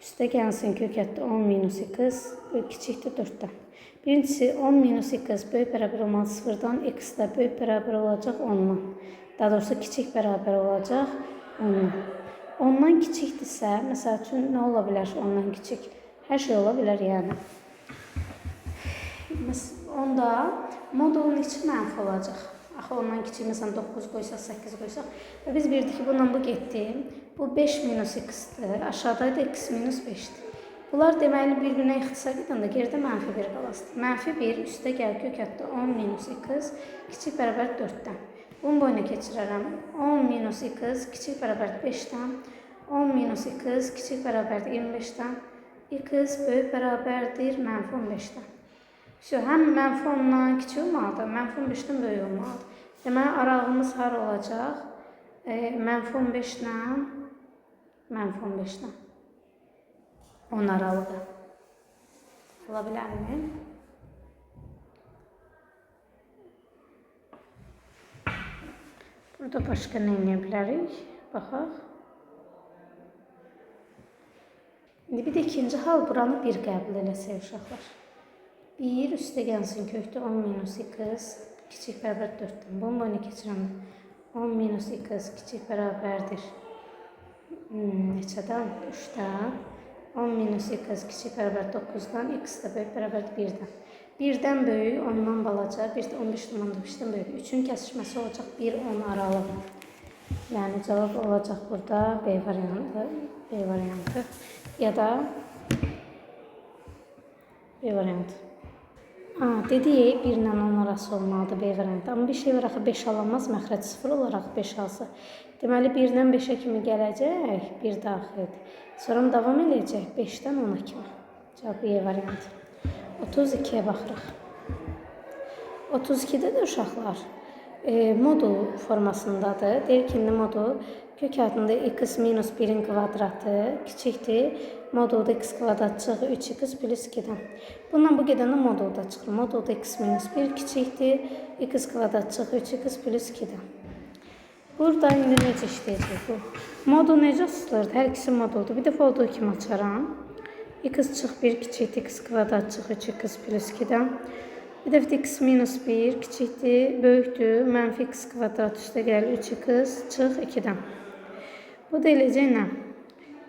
Üstə gəlsin kök hətta 10 minus x kiçikdir 4'dən. Birincisi 10 minus x böyük bərabər olmalı 0'dan, x də böyük bərabər olacaq 10'dan. Daha doğrusu kiçik bərabər olacaq 10'dan. 10'dan kiçikdirsə, məsəl üçün nə ola bilər 10'dan kiçik? Hər şey ola bilər yəni. Onda modulun içi mənfi olacaq. Axı ondan kiçik, məsələn 9 qoysaq, 8 qoysaq. Və biz bildik ki, bundan bu getdi. Bu 5 minus x-dir. Aşağıda da x minus 5'dir. Bunlar deməli bir-birinə ixtisar edəndə geridə mənfi 1 qalasıdır. Mənfi 1 üstə gəl kök hətta 10 minus x kiçik bərabər 4'dən. Bunun boyuna keçirərəm. 10 minus x kiçik bərabər 5'dən. 10 minus x kiçik bərabər 25'dən. X böyük bərabərdir mənfi 15'dən. Həm mənfi 10'dan kiçik olmalıdır, mənfi 15'dən böyük olmalıdır. Deməli aralığımız har olacaq? Mənfi 15'dən, mənfi 15'dən. 10 aralığı. Ola bilərmi? Burada başqa nə edə bilərik? Baxaq. İndi bir də ikinci hal buranı 1 qəbul eləsək uşaqlar. 1 üstə gəlsin kökdə 10 minus x kiçik bərabər 4'dən. Bunun boyuna keçirəm. 10 minus x kiçik bərabərdir. Neçədən? 3'dən. 10 minus x kiçik bərabər 9'dan, x də böyük bərabər 1'dən. 1'dən böyük, 10'dan balaca, 15'dan 15'dən böyük. 3'ün kəsişməsi olacaq 1-10 aralığı. Yəni cavab olacaq burada B variantı ya da B variantı. Dediyi 1 ilə 10 arası olmalıdır B variantı. Amma bir şey var axı 5 alamaz, məxrəc 0 olaraq 5 alsa. Deməli 1-dən 5'ə kimi gələcək, 1 daxildir. Sonra davam edəcək 5'dən 10'a kimi. Cavab B variantı. 32'yə baxırıq. 32'də də uşaqlar modul formasındadır. Deyir ki, modul kök altında x minus 1'in kvadratı kiçikdir. Modulda x kvadrat çıxır 3x plus 2'dən. Bundan bu gedəndə modulda çıxır. Modulda x minus 1 kiçikdir. X kvadrat çıxır 3x plus 2'dən. Burada indi necə işləyəcək bu? Modul necə tutulur? Hər ikisi moduldur. Bir dəfə olduğu kimi açaram. X çıx 1 kiçikdir. X kvadrat çıx 3x plus 2'dən. Bir dəfə də x minus 1 kiçikdir, böyükdür. Mənfi x kvadrat üstə gəlir 3x çıx 2'dən. Bu da eləcək nə?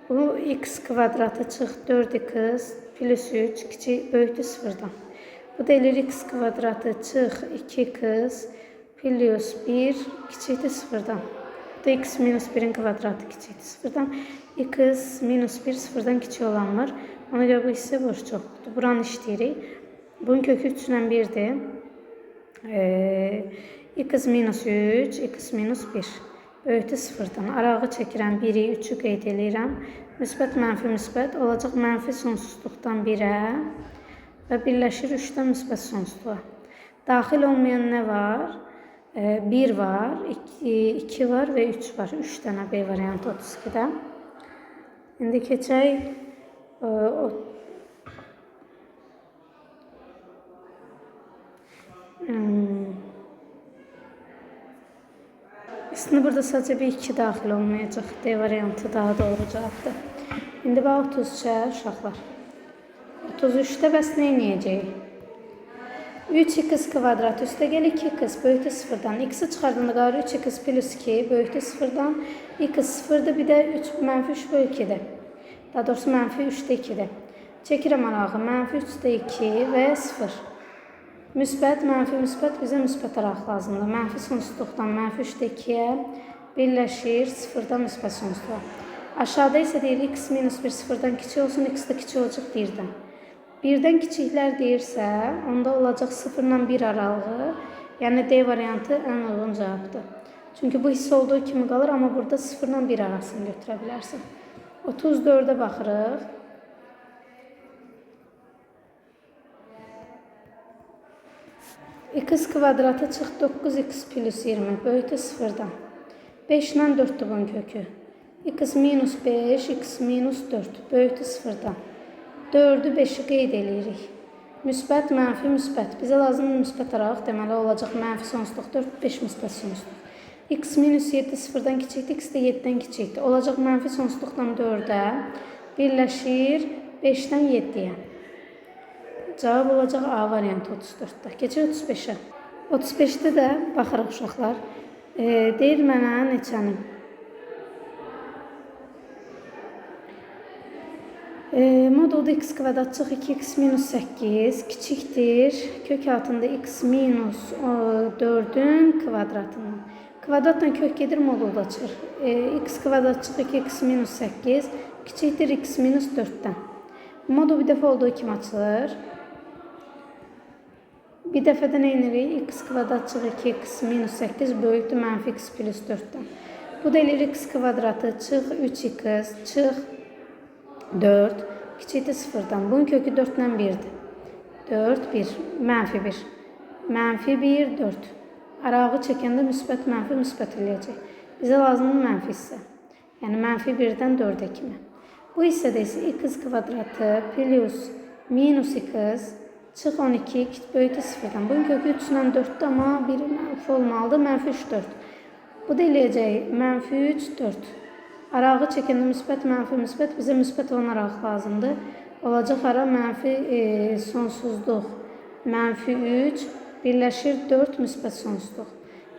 Bu x kvadratı çıx 4x plus 3 kiçik böyükdür 0'dan. Bu da eləcək x kvadratı çıx 2x plus 1 kiçikdir 0'dan. Bu da x minus 1'in kvadratı kiçikdir 0'dan. X minus 1 0'dan kiçik olan var. Ona görə bu hissə boş çoxdur. Buranı işləyirik. Bunun kökü 3 ilə 1'dir. X minus 3, x minus 1. Böyükdür 0'dan. Arağı çəkirəm 1'i, 3'ü qeyd edirəm. Müsbət, mənfi, müsbət olacaq mənfi sonsuzluqdan 1'ə və birləşir 3'dən müsbət sonsuzluğa. Daxil olmayan nə var? 1 var, 2 var və 3 var. 3 dənə B variantı 32'də. İndi keçək aslında burada sadəcə bir 2 daxil olmayacaq. D variantı daha doğru cavabdır. İndi bax 33'ə uşaqlar. 33'də bəs nə edəcəyik? 3x kvadrat üstə gəl 2x böyükdür 0'dan. X-i çıxardığında qalır 3x plus 2 böyükdür 0'dan. X 0'dır, bir də 3 mənfi 3 bölü 2'dir. Daha doğrusu mənfi 3'də 2'dir. Çəkirəm arağı mənfi 3'də 2 və 0. Müsbət, mənfi, müsbət bizə müsbət araq lazımdır. Mənfi sonsuzluqdan mənfi 3'də 2'yə birləşir 0'dan müsbət sonsuzluğa. Aşağıda isə deyir x minus 1 0'dan kiçik olsun, x də kiçik olacaq 1'dən. 1'dən kiçiklər deyirsə, onda olacaq 0 ilə 1 aralığı, yəni D variantı ən uyğun cavabdır. Çünki bu hissə olduğu kimi qalır, amma burada 0 ilə 1 arasını götürə bilərsən. 34'ə baxırıq. X kvadratı çıx 9x plus 20 böyükdür 0'dan. 5 ilə 4'dür bunun kökü. X minus 5, x minus 4 böyükdür 0'dan. 4'ü 5'i qeyd edirik. Müsbət, mənfi, müsbət. Bizə lazım müsbət araq deməli olacaq mənfi sonsuzluq 4, 5 müsbət sonsuzluq. X minus 7 sıfırdan kiçikdir, x də 7-dən kiçikdir. Olacaq mənfi sonsuzluqdan 4-ə birləşir 5-dən 7-yə. Cavab olacaq A variantı 34-də. Keçir 35-ə. 35-də də baxırıq uşaqlar. Deyir mənə neçəni? Modulda x kvadrat çıx 2x minus 8 kiçikdir. Kök altında x minus 4'ün kvadratından. Kvadratdan kök gedir, modulda çıxır. X kvadrat çıx 2x minus 8 kiçikdir x minus 4'dən. Modul bir dəfə olduğu kimi açılır. Bir dəfə də nə edirik? X kvadrat çıx 2x minus 8 böyükdür mənfi x plus 4'dən. Bu da eləyir x kvadratı çıx 3x çıx 4 kiçikdir 0'dan. Bunun kökü 4'dən 1'dir. 4, 1, mənfi 1. Mənfi 1, 4. Arağı çəkəndə müsbət, mənfi, müsbət eləyəcək. Bizə lazımdır mənfi hissə. Yəni mənfi 1-dən 4'ə kimi. Bu hissədə isə x kvadratı plus minus x çıx 12 böyükdür 0'dan. Bunun kökü 3'dən 4'dür, amma biri mənfi olmalıdır. Mənfi 3, 4. Bu da eləyəcək mənfi 3, 4. Arağı çəkəndə müsbət, mənfi, müsbət. Bizə müsbət olan araq lazımdır. Olacaq ara mənfi sonsuzluq. Mənfi 3 birləşir 4 müsbət sonsuzluq.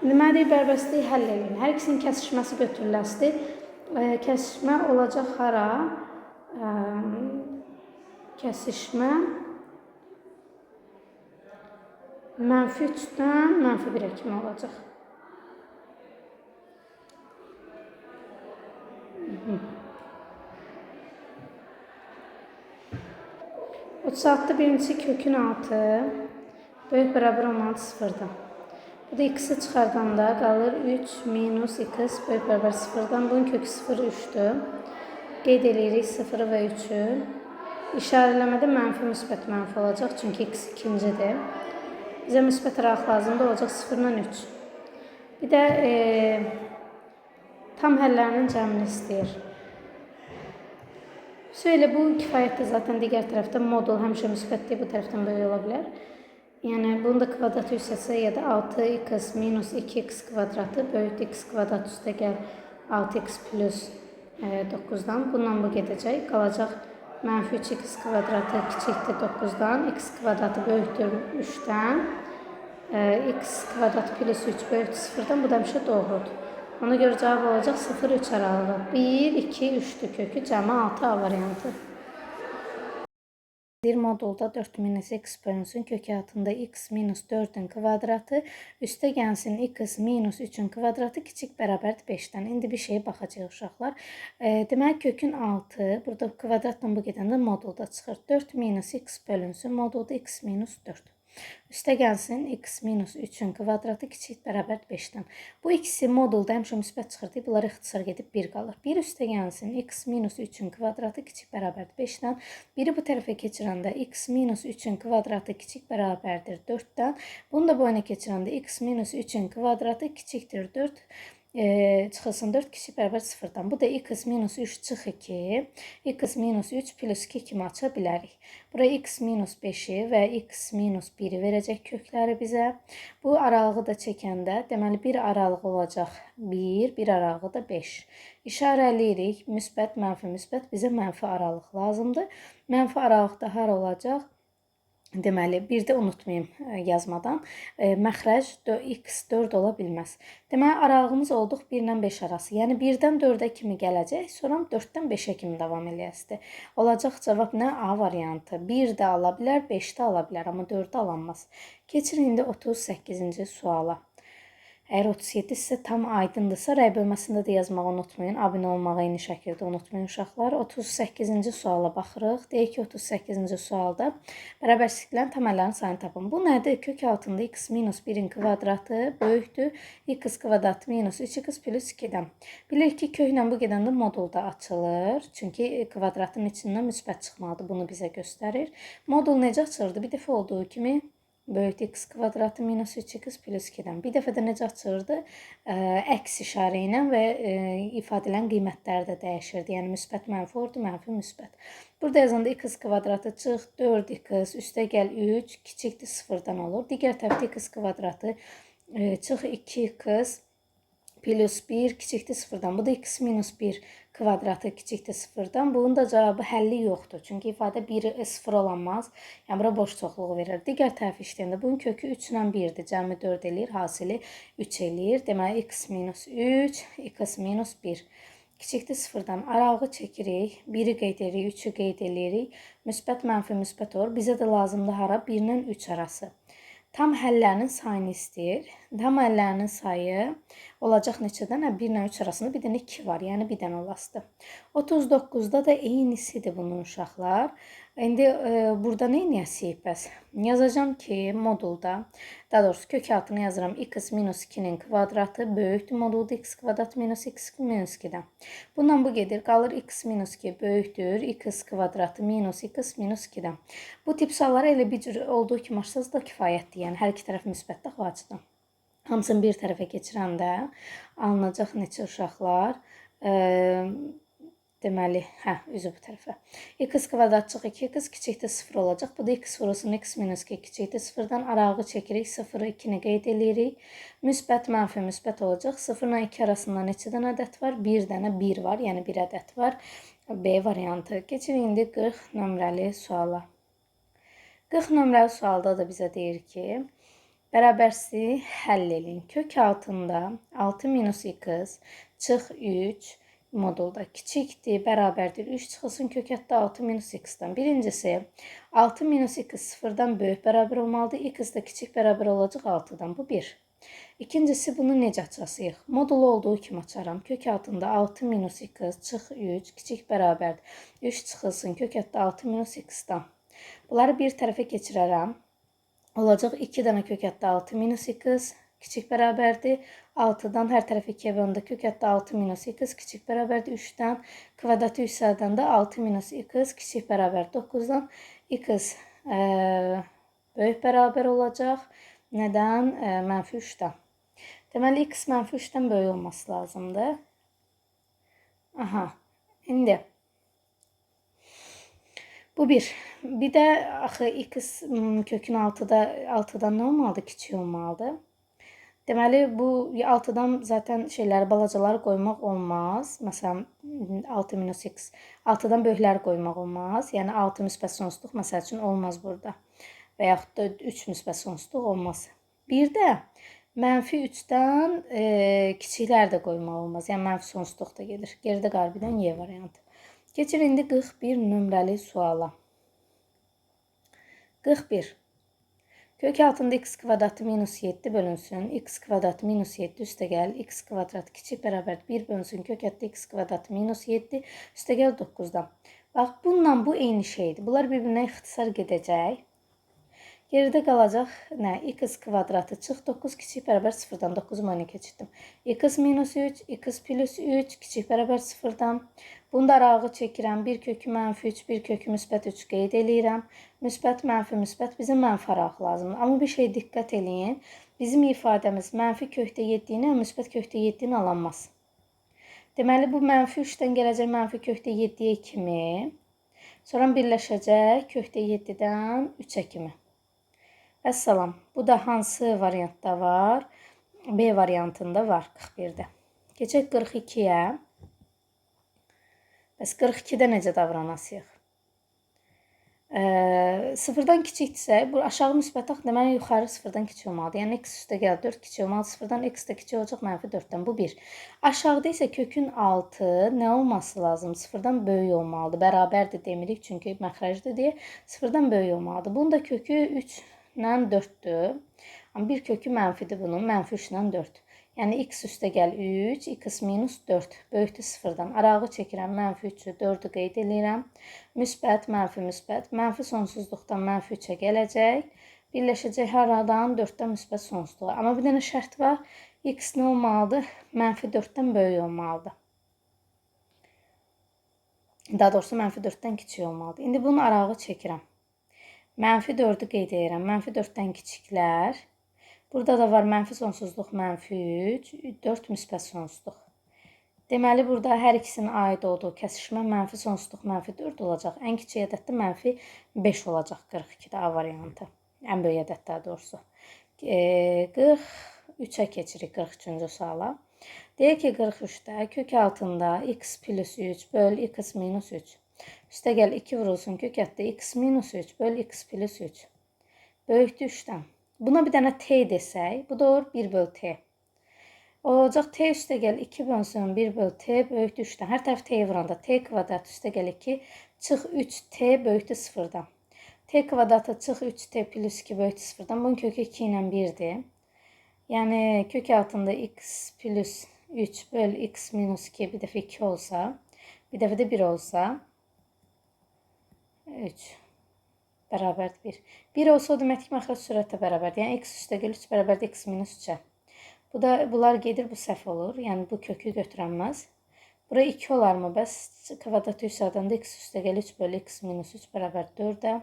İndi mənə deyir, bərbəstliyi həll edin. Hər ikisinin kəsişməsi götürüləsdir. Kəsişmə olacaq hara? Kəsişmə mənfi 3'dən mənfi 1'ə kimi olacaq. O saatda birincisi kökün 6 böyük bərabər olmalı 0'dan. Bu da x'i çıxardanda qalır 3 minus x böyük bərabər 0'dan. Bunun kökü 0, 3'dür. Qeyd edirik 0 və 3'ü. İşarələmədə mənfi, müsbət, mənfi olacaq. Çünki x ikincidir. Bizə müsbət araq lazımdır. Olacaq 0-dan 3. Bir də tam həllərinin cəmini istəyir. Şöyle bu kifayətdir. Zaten digər tərəfdə modul həmişə müsbətdir. Bu tərəfdən böyük ola bilər. Yəni bunu da kvadratı üstəsə ya da 6x minus 2x kvadratı böyükdür x kvadrat üstə gəl 6x plus 9'dan. Bundan bu gedəcək. Qalacaq mənfi 3x kvadratı kiçikdir 9'dan. X kvadratı böyükdür 3'dən. X kvadrat plus 3 böyükdür 0'dan. Bu da həmişə doğrudur. Ona görə cavab olacaq 0-3 aralığı. 1, 2, 3'dür kökü. Cəmi 6 A variantı. Bir modulda 4 minus x bölünsün. Kökü altında x minus 4'ün kvadratı. Üstə gəlsin x minus 3'ün kvadratı kiçik bərabərdir 5'dən. İndi bir şeye baxacaq uşaqlar. Demək kökün 6. Burada kvadratla bu gedəndə modulda çıxır. 4 minus x bölünsün. Modulda x minus 4. Üstə gəlsin x minus 3'ün kvadratı kiçik bərabər 5'dən. Bu ikisi modulda həmişə müsbət çıxır. Bunlar ixtisar gedib 1 qalır. 1 üstə gəlsin x minus 3'ün kvadratı kiçik bərabərdir 5'dən. Biri bu tərəfə keçirəndə x minus 3'ün kvadratı kiçik bərabərdir 4'dən. Bunu da boyuna keçirəndə x minus 3'ün kvadratı kiçikdir 4. Çıxılsın 4 kiçik bərabər 0'dan. Bu da x minus 3 çıx 2. X minus 3 plus 2 kimi aça bilərik. Buraya x minus 5'i və x minus 1'i verəcək kökləri bizə. Bu aralığı da çəkəndə deməli bir aralıq olacaq 1, bir aralığı da 5. İşarələyirik. Müsbət, mənfi, müsbət. Bizə mənfi aralıq lazımdır. Mənfi aralıqda hara olacaq? Deməli, bir də unutmayım yazmadan. Məxrəc x 4 ola bilməz. Deməli, aralığımız olduq 1 ilə 5 arası. Yəni 1-dən 4'ə kimi gələcək, sonra 4'dən 5'ə kimi davam eləyəsidir. Olacaq cavab nə? A variantı. 1 də ala bilər, 5 də ala bilər, amma 4 alanmaz. Keçirin indi 38-ci suala. Əgər 37 sizə tam aydındırsa, rəy bölməsində də yazmağı unutmayın. Abunə olmağı eyni şəkildə unutmayın uşaqlar. 38-ci suala baxırıq. Deyək ki, 38-ci sualda bərabərliklərin tam əllərinin sayını tapın. Bu nədir? Kök altında x minus 1'in kvadratı böyükdür x kvadrat minus 3x plus 2'dən. Bilirik ki, köklə bu gedəndə modulda açılır. Çünki kvadratın içindən müsbət çıxmalıdır. Bunu bizə göstərir. Modul necə açılırdı? Bir dəfə olduğu kimi böyükdür x kvadratı minus 3x plus 2'dən. Bir dəfə də necə açılırdı? Əks işarə ilə və ifadələn qiymətləri də dəyişirdi. Yəni müsbət, mənfi olurdu, mənfi, müsbət. Burada yazanda x kvadratı çıx 4x üstə gəl 3 kiçikdir 0'dan olur. Digər tərəfdə x kvadratı çıx 2x plus 1 kiçikdir 0-dan. Bu da x minus 1 kvadratı kiçikdir 0-dan. Bunun da cavabı həlli yoxdur. Çünki ifadə 1 0 olamaz. Yəni bura boş çoxluğu verir. Digər tərəf işləyəndə bunun kökü 3 ilə 1-dir. Cəmi 4 eləyir, hasili 3 eləyir. Deməli x minus 3, x minus 1 kiçikdir 0-dan. Arağı çəkirik. 1-i qeyd edirik, 3-ü qeyd edirik. Müsbət, mənfi, müsbət olur. Bizə də lazımdır hara? 1 ilə 3 arası. Tam həllərinin sayını istəyir. Tam həllərinin sayı olacaq neçədən? 1 ilə 3 arasında bir dənə 2 var. Yəni bir dənə olasıdır. 39-da da eynisidir bunun uşaqlar. İndi burada nə edəcəyik bəs? Yazacağam ki, modulda, daha doğrusu kök altına yazıram. X minus 2-nin kvadratı böyükdür modulda x kvadrat minus x minus 2-dən. Bundan bu gedir. Qalır x minus 2 böyükdür x kvadratı minus x minus 2-dən. Bu tip suallara elə bir cür olduğu kimi açsanız da kifayətdir. Yəni hər iki tərəf müsbətdir o açıdan. Hamısını bir tərəfə keçirəndə alınacaq neçə uşaqlar? Deməli, üzü bu tərəfə. X kvadratçıq 2x kiçikdir 0 olacaq. Bu da x vurulsun x minus 2 kiçikdir 0-dan. Arağı çəkirik. 0-ı 2-ni qeyd edirik. Müsbət, mənfi, müsbət olacaq. 0 ilə 2 arasında neçə dənə ədəd var? 1 dənə 1 var. Yəni 1 ədəd var. B variantı. Keçirik indi 40 nömrəli suala. 40 nömrəli sualda da bizə deyir ki, bərabərsi həll edin. Kök altında 6 minus x çıx 3 modulda kiçikdir, bərabərdir. 3 çıxılsın kök hətta 6 minus x-dən. Birincisi, 6 minus x 0-dan böyük bərabər olmalıdır. X də kiçik bərabər olacaq 6-dan. Bu 1. İkincisi, bunu necə açasıyıq? Modulu olduğu kimi açaram. Kök altında 6 minus x çıx 3 kiçik bərabərdir. 3 çıxılsın kök hətta 6 minus x-dən. Bunları bir tərəfə keçirərəm. Olacaq 2 dənə kök hətta 6 minus x kiçik bərabərdir. 6-dan hər tərəf 2-yə bölündə kök hətta 6 minus x kiçik bərabərdir. 3-dən kvadratı yüksəldəndə 6 minus x kiçik bərabər 9-dan x böyük bərabər olacaq. Nədən? Mənfi 3-dən. Deməli, x mənfi 3-dən böyük olması lazımdır. İndi bu 1. Bir də axı x kökün 6-dan nə olmalıdır? Kiçik olmalıdır. Deməli, bu 6-dan zaten balacaları qoymaq olmaz. Məsələn, 6 minus x. 6-dan böyükləri qoymaq olmaz. Yəni, 6 müsbət sonsuzluq məsəl üçün olmaz burada. Və yaxud da 3 müsbət sonsuzluq olmaz. Bir də mənfi 3-dən kiçiklər də qoymaq olmaz. Yəni, mənfi sonsuzluq da gedir. Geridə qarbidən Y variantı. Keçir indi 41 nömrəli suala. 41. Kök altında x kvadratı minus 7 bölünsün. X kvadratı minus 7 üstəgəl x kvadratı kiçik bərabər 1 bölünsün. Kök hətta x kvadratı minus 7 üstəgəl 9-dan. Bax, bununla bu eyni şeydir. Bunlar bir-birinə ixtisar gedəcək. Geridə qalacaq nə? X kvadratı çıx 9 kiçik bərabər 0-dan. 9-u mənə keçirdim. X minus 3, x plus 3 kiçik bərabər 0-dan. Bunu da arağı çəkirəm. Bir kökü mənfi 3, bir kökü müsbət 3 qeyd eləyirəm. Müsbət, mənfi, müsbət bizə mənfi araq lazımdır. Amma bir şey diqqət eləyin. Bizim ifadəmiz mənfi kökdə 7 ilə müsbət kökdə 7 ilə alınmaz. Deməli, bu mənfi 3-dən gələcək mənfi kökdə 7-yə kimi. Sonra birləşəcək kökdə 7-dən 3-ə kimi. Əssalam. Bu da hansı variantda var? B variantında var 41-də. Keçək 42-yə. Bəs 42-də necə davranasıyıq? 0-dan kiçikdirsə, bu aşağı müsbət axı deməli yuxarı 0-dan kiçik olmalıdır. Yəni x üstəgəl 4 kiçik olmalı. 0-dan x də kiçik olacaq mənfi 4-dən. Bu 1. Aşağıda isə kökün 6 nə olması lazım? 0-dan böyük olmalıdır. Bərabərdir demirik çünki məxrəcdir deyə 0-dan böyük olmalıdır. Bunun da kökü 3 ilə 4-dür. Amma bir kökü mənfidir bunun. Mənfi 3 ilə 4. Yəni x üstəgəl 3, x minus 4. Böyükdür 0-dan. Arağı çəkirəm. Mənfi 3-ü 4-ü qeyd edirəm. Müsbət, mənfi, müsbət. Mənfi sonsuzluqdan mənfi 3-ə gələcək. Birləşəcək haradan? 4-dən müsbət sonsuzluğa. Amma bir dənə şərt var. X nə olmalıdır? Mənfi 4-dən böyük olmalıdır. Daha doğrusu mənfi 4-dən kiçik olmalıdır. İndi bunun arağı çəkirəm. Mənfi 4-ü qeyd edirəm. Mənfi 4-dən kiçiklər. Burada da var mənfi sonsuzluq, mənfi 3, 4 müsbət sonsuzluq. Deməli, burada hər ikisinin aid olduğu kəsişmə mənfi sonsuzluq, mənfi 4 olacaq. Ən kiçik ədəddə mənfi 5 olacaq 42-də A variantı. Ən böyük ədəd daha doğrusu. 43-ə keçirik 43-cü suala. Deyək ki, 43-də kök altında x plus 3 böl x minus 3. Üstə gəl 2 vurulsun kök altında x minus 3 böl x plus 3. Böyükdür 3-dən. Buna bir dənə t desək, bu da olur 1 böl t. Olacaq t üstə gəl 2 bölsün 1 böl t böyükdür 3-dən. Hər tərəf t vuranda t kvadrat üstə gəl 2 çıx 3t böyükdür 0-dan. T kvadratı çıx 3t plus 2 böyükdür 0-dan. Bunun kökü 2 ilə 1-dir. Yəni kök altında x plus 3 böl x minus 2 bir dəfə 2 olsa, bir dəfə də 1 olsa 3 bərabərdir 1. 1 olsa o demək ki, məxrəc sürətə bərabərdir. Yəni x üstə gəl 3 bərabərdir x minus 3-ə. Bunlar gedir, bu səhv olur. Yəni bu kökü götürənməz. Bura 2 olarmı? Bəs kvadratı üstədən də x üstə gəl 3 bölü x minus 3 bərabər 4-ə.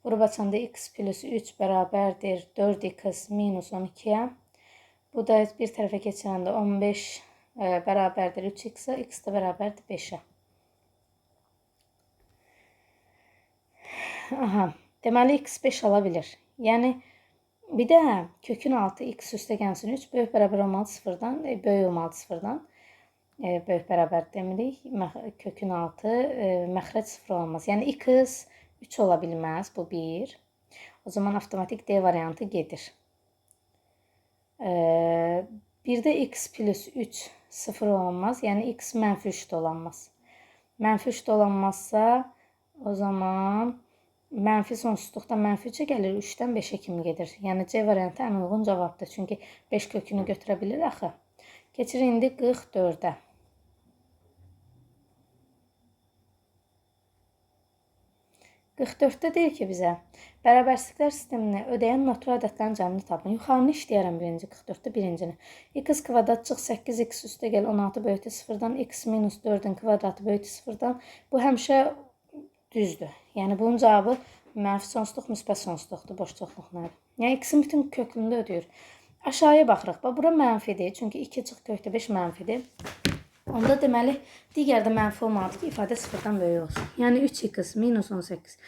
Vurub açanda x plus 3 bərabərdir 4x minus 12-yə. Bu da bir tərəfə keçirəndə 15 bərabərdir 3x-ə, x də bərabərdir 5-ə. Aha, deməli x 5 ala bilir. Yəni bir də kökün altı x üstə gəlsin 3 böyük bərabər olmalı 0-dan, böyük olmalı 0-dan. Böyük bərabər demirik. Kökün altı məxrəc 0 olmaz. Yəni x 3 ola bilməz. Bu 1. O zaman avtomatik D variantı gedir. Bir də x plus 3 0 olmaz. Yəni x mənfi 3 də olanmaz. Mənfi 3 də olanmazsa o zaman mənfi sonsuzluqdan mənfi 3-ə gəlir, 3-dən 5-ə kimi gedir. Yəni C variantı ən uyğun cavabdır. Çünki 5 kökünü götürə bilir axı. Keçir indi 44-ə. Də deyir ki, bizə bərabərsizliklər sistemini ödəyən natural ədədlərin cəmini tapın. Yuxarını işləyərəm birinci 44-də birincini. X kvadrat çıx 8x üstə gəl 16 böyükdür 0-dan, x minus 4-ün kvadratı böyükdür 0-dan. Bu həmişə düzdür. Yəni bunun cavabı mənfi sonsuzluq, müsbət sonsuzluqdur, boş çoxluq nədir? Yəni x-in bütün köklündə ödəyir. Aşağıya baxırıq. Bura mənfidir. Çünki 2 çıx kökdə 5 mənfidir. Onda deməli, digər də mənfi olmalıdır ki, ifadə 0-dan böyük olsun. Yəni 3x minus 18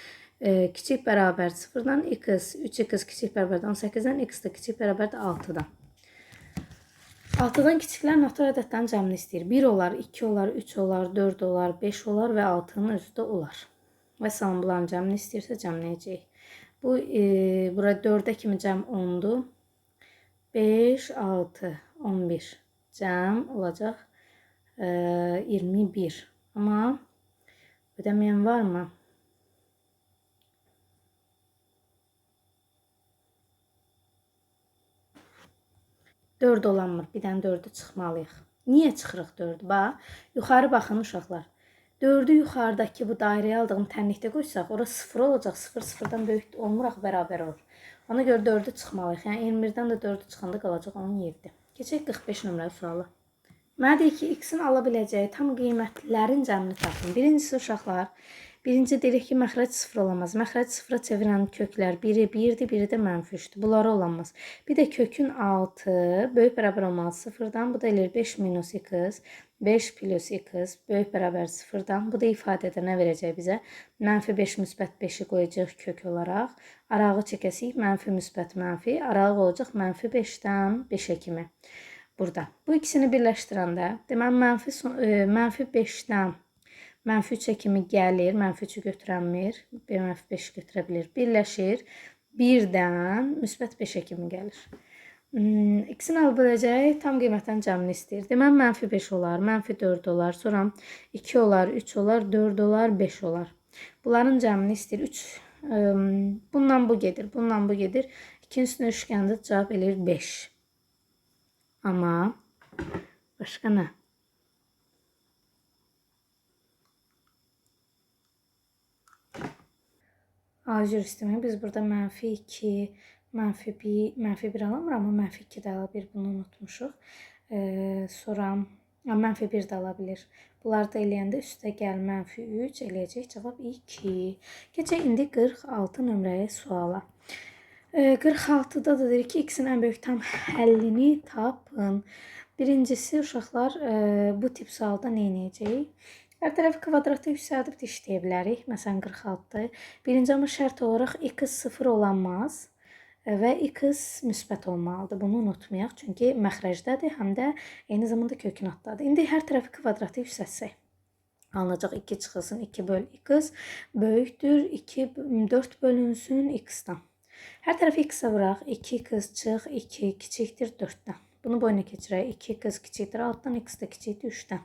kiçik bərabər 0-dan, 3x kiçik bərabər 18-dən, x də kiçik bərabər 6-dan. 6-dan kiçiklər natural ədədlərin cəmini istəyir. 1 olar, 2 olar, 3 olar, 4 olar, 5 olar və 6-nın özü də olar. Və salam bunların cəmini istəyirsə cəmləyəcəyik. Bu, bura 4-ə kimi cəm 10-dur. 5, 6, 11 cəm olacaq 21. Amma ödəməyən varmı? Dörd olanmır. Bir dənə 4-ü çıxmalıyıq. Niyə çıxırıq 4-ü? Bax, yuxarı baxın uşaqlar. 4-ü yuxarıdakı bu dairəyə aldığım tənlikdə qoysaq, ora 0 olacaq. 0 0-dan böyük olmur, axı bərabər olur. Ona görə 4-ü çıxmalıyıq. Yəni 21-dən də 4-ü çıxanda qalacaq 17. Keçək 45 nömrəli suala. Mənə deyir ki, x-in ala biləcəyi tam qiymətlərin cəmini tapın. Birincisi uşaqlar, birinci deyirik ki, məxrəc 0 olamaz. Məxrəc 0-a çevirən köklər biri 1-dir, biri də mənfi 3-dür. Bunları olamaz. Bir də kökün altı böyük bərabər olmalı 0-dan. Bu da eləyir 5 minus x, 5 plus x böyük bərabər 0-dan. Bu da ifadədə nə verəcək bizə? Mənfi 5 müsbət 5-i qoyacaq kök olaraq. Arağı çəkəsik, mənfi müsbət mənfi. Arağı olacaq mənfi 5-dən 5-ə kimi. Burada. Bu ikisini birləşdirəndə, deməli, mənfi 5-dən mənfi 3-ə kimi gəlir, mənfi 3-ü götürənmir, mənfi 5-i götürə bilir, birləşir, 1-dən müsbət 5-ə kimi gəlir. X-in ala biləcəyi tam qiymətlərin cəmini istəyir. Deməli, mənfi 5 olar, mənfi 4 olar, sonra 2 olar, 3 olar, 4 olar, 5 olar. Bunların cəmini istəyir. 3, bundan bu gedir, bundan bu gedir. 2-nin üstünə üçgəndə cavab eləyir 5. Amma başqa nə? Algebra sistemi biz burada mənfi 2, mənfi 1 alamır, amma mənfi 2 də ala bilir. Bunu unutmuşuq. Sonra mənfi 1 də ala bilir. Bunları da eləyəndə üstə gəl mənfi 3 eləyəcək. Cavab 2. Keçək indi 46 nömrəli suala. 46-da da deyir ki, x-in ən böyük tam həllini tapın. Birincisi, uşaqlar, bu tip sualda nə edəcəyik? Hər tərəfi kvadratı yüksəldib də işləyə bilərik. Məsələn, 46-dır. Birinci amma şərt olaraq x 0 olanmaz. və x müsbət olmalıdır. Bunu unutmayaq, çünki məxrəcdədir, həm də eyni zamanda kökün altdadır. İndi hər tərəfi kvadratı yüksəltsək. Alınacaq 2 çıxılsın 2 böl x böyükdür 2 4 bölünsün x-dan. Hər tərəfi x-ə vuraq. 2x çıx 2 kiçikdir 4-dən. Bunu boyuna keçirək. 2x kiçikdir 6-dan, x də kiçikdir 3-dən.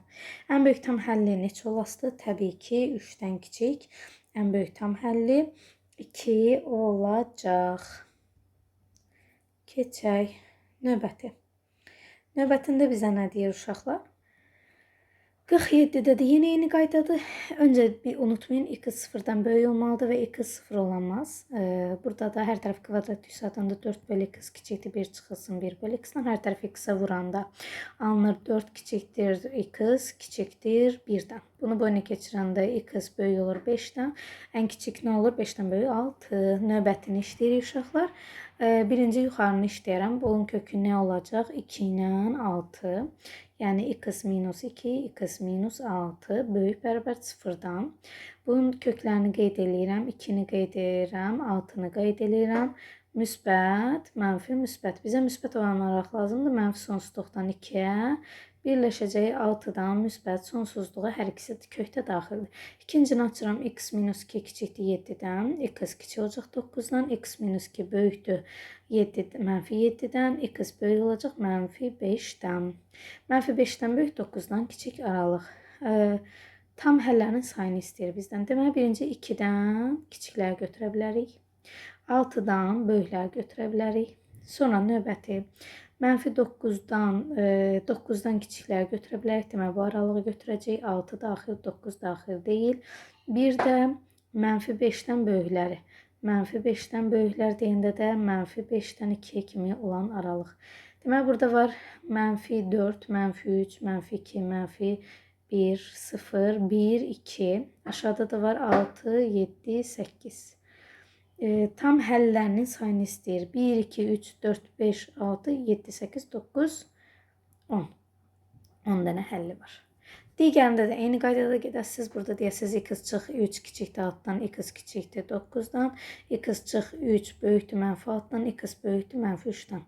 Ən böyük tam həlli neçə olasıdır? Təbii ki, 3-dən kiçik. Ən böyük tam həlli 2 olacaq. Keçək növbəti. Növbətində bizə nə deyir uşaqlar? 47'də də yenə eyni qaydadır. Öncə bir unutmayın, x sıfırdan böyük olmalıdır və x sıfır olamaz. Burada da hər tərəf kvadrat yüksəldəndə 4 bölü x kiçikdir 1 çıxılsın 1 bölü x-dan. Hər tərəf x-ə vuranda alınır 4 kiçikdir x kiçikdir 1-dən. Bunu boyuna keçirəndə x böyük olur 5-dən. Ən kiçik nə olur? 5-dən böyük 6. Növbətini işləyirik uşaqlar. Birinci yuxarını işləyərəm. Bunun kökü nə olacaq? 2 ilə 6. Yəni x minus 2, x minus 6 böyük bərabər 0-dan. Bunun köklərini qeyd edirəm. 2-ni qeyd edirəm, 6-nı qeyd edirəm. Müsbət, mənfi, müsbət. Bizə müsbət olan araq lazımdır. Mənfi sonsuzluqdan 2-yə birləşəcək 6-dan müsbət sonsuzluğa hər ikisi kökdə daxildir. İkincini açıram. X minus 2 kiçikdir 7-dən. X kiçik olacaq 9-dan. X minus 2 böyükdür 7, mənfi 7-dən. X böyük olacaq mənfi 5-dən. Mənfi 5-dən böyük 9-dan kiçik aralıq. Tam həllərin sayını istəyir bizdən. Deməli, birinci 2-dən kiçikləri götürə bilərik. 6-dan böyükləri götürə bilərik. Sonra növbəti mənfi 9-dan kiçikləri götürə bilərik. Deməli, bu aralığı götürəcək. 6 daxil, 9 daxil deyil. Bir də mənfi 5-dən böyükləri. Mənfi 5-dən böyüklər deyəndə də mənfi 5-dən 2-yə kimi olan aralıq. Deməli, burada var mənfi 4, mənfi 3, mənfi 2, mənfi 1, 0, 1, 2. Aşağıda da var 6, 7, 8. Tam həllərinin sayını istəyir. 1, 2, 3, 4, 5, 6, 7, 8, 9, 10. 10 dənə həlli var. Digərində də eyni qaydada gedəsiniz. Burada deyəsiniz x çıx 3 kiçikdir 6-dan, x kiçikdir 9-dan, x çıx 3 böyükdür mənfi 6-dan, x böyükdür mənfi 3-dən.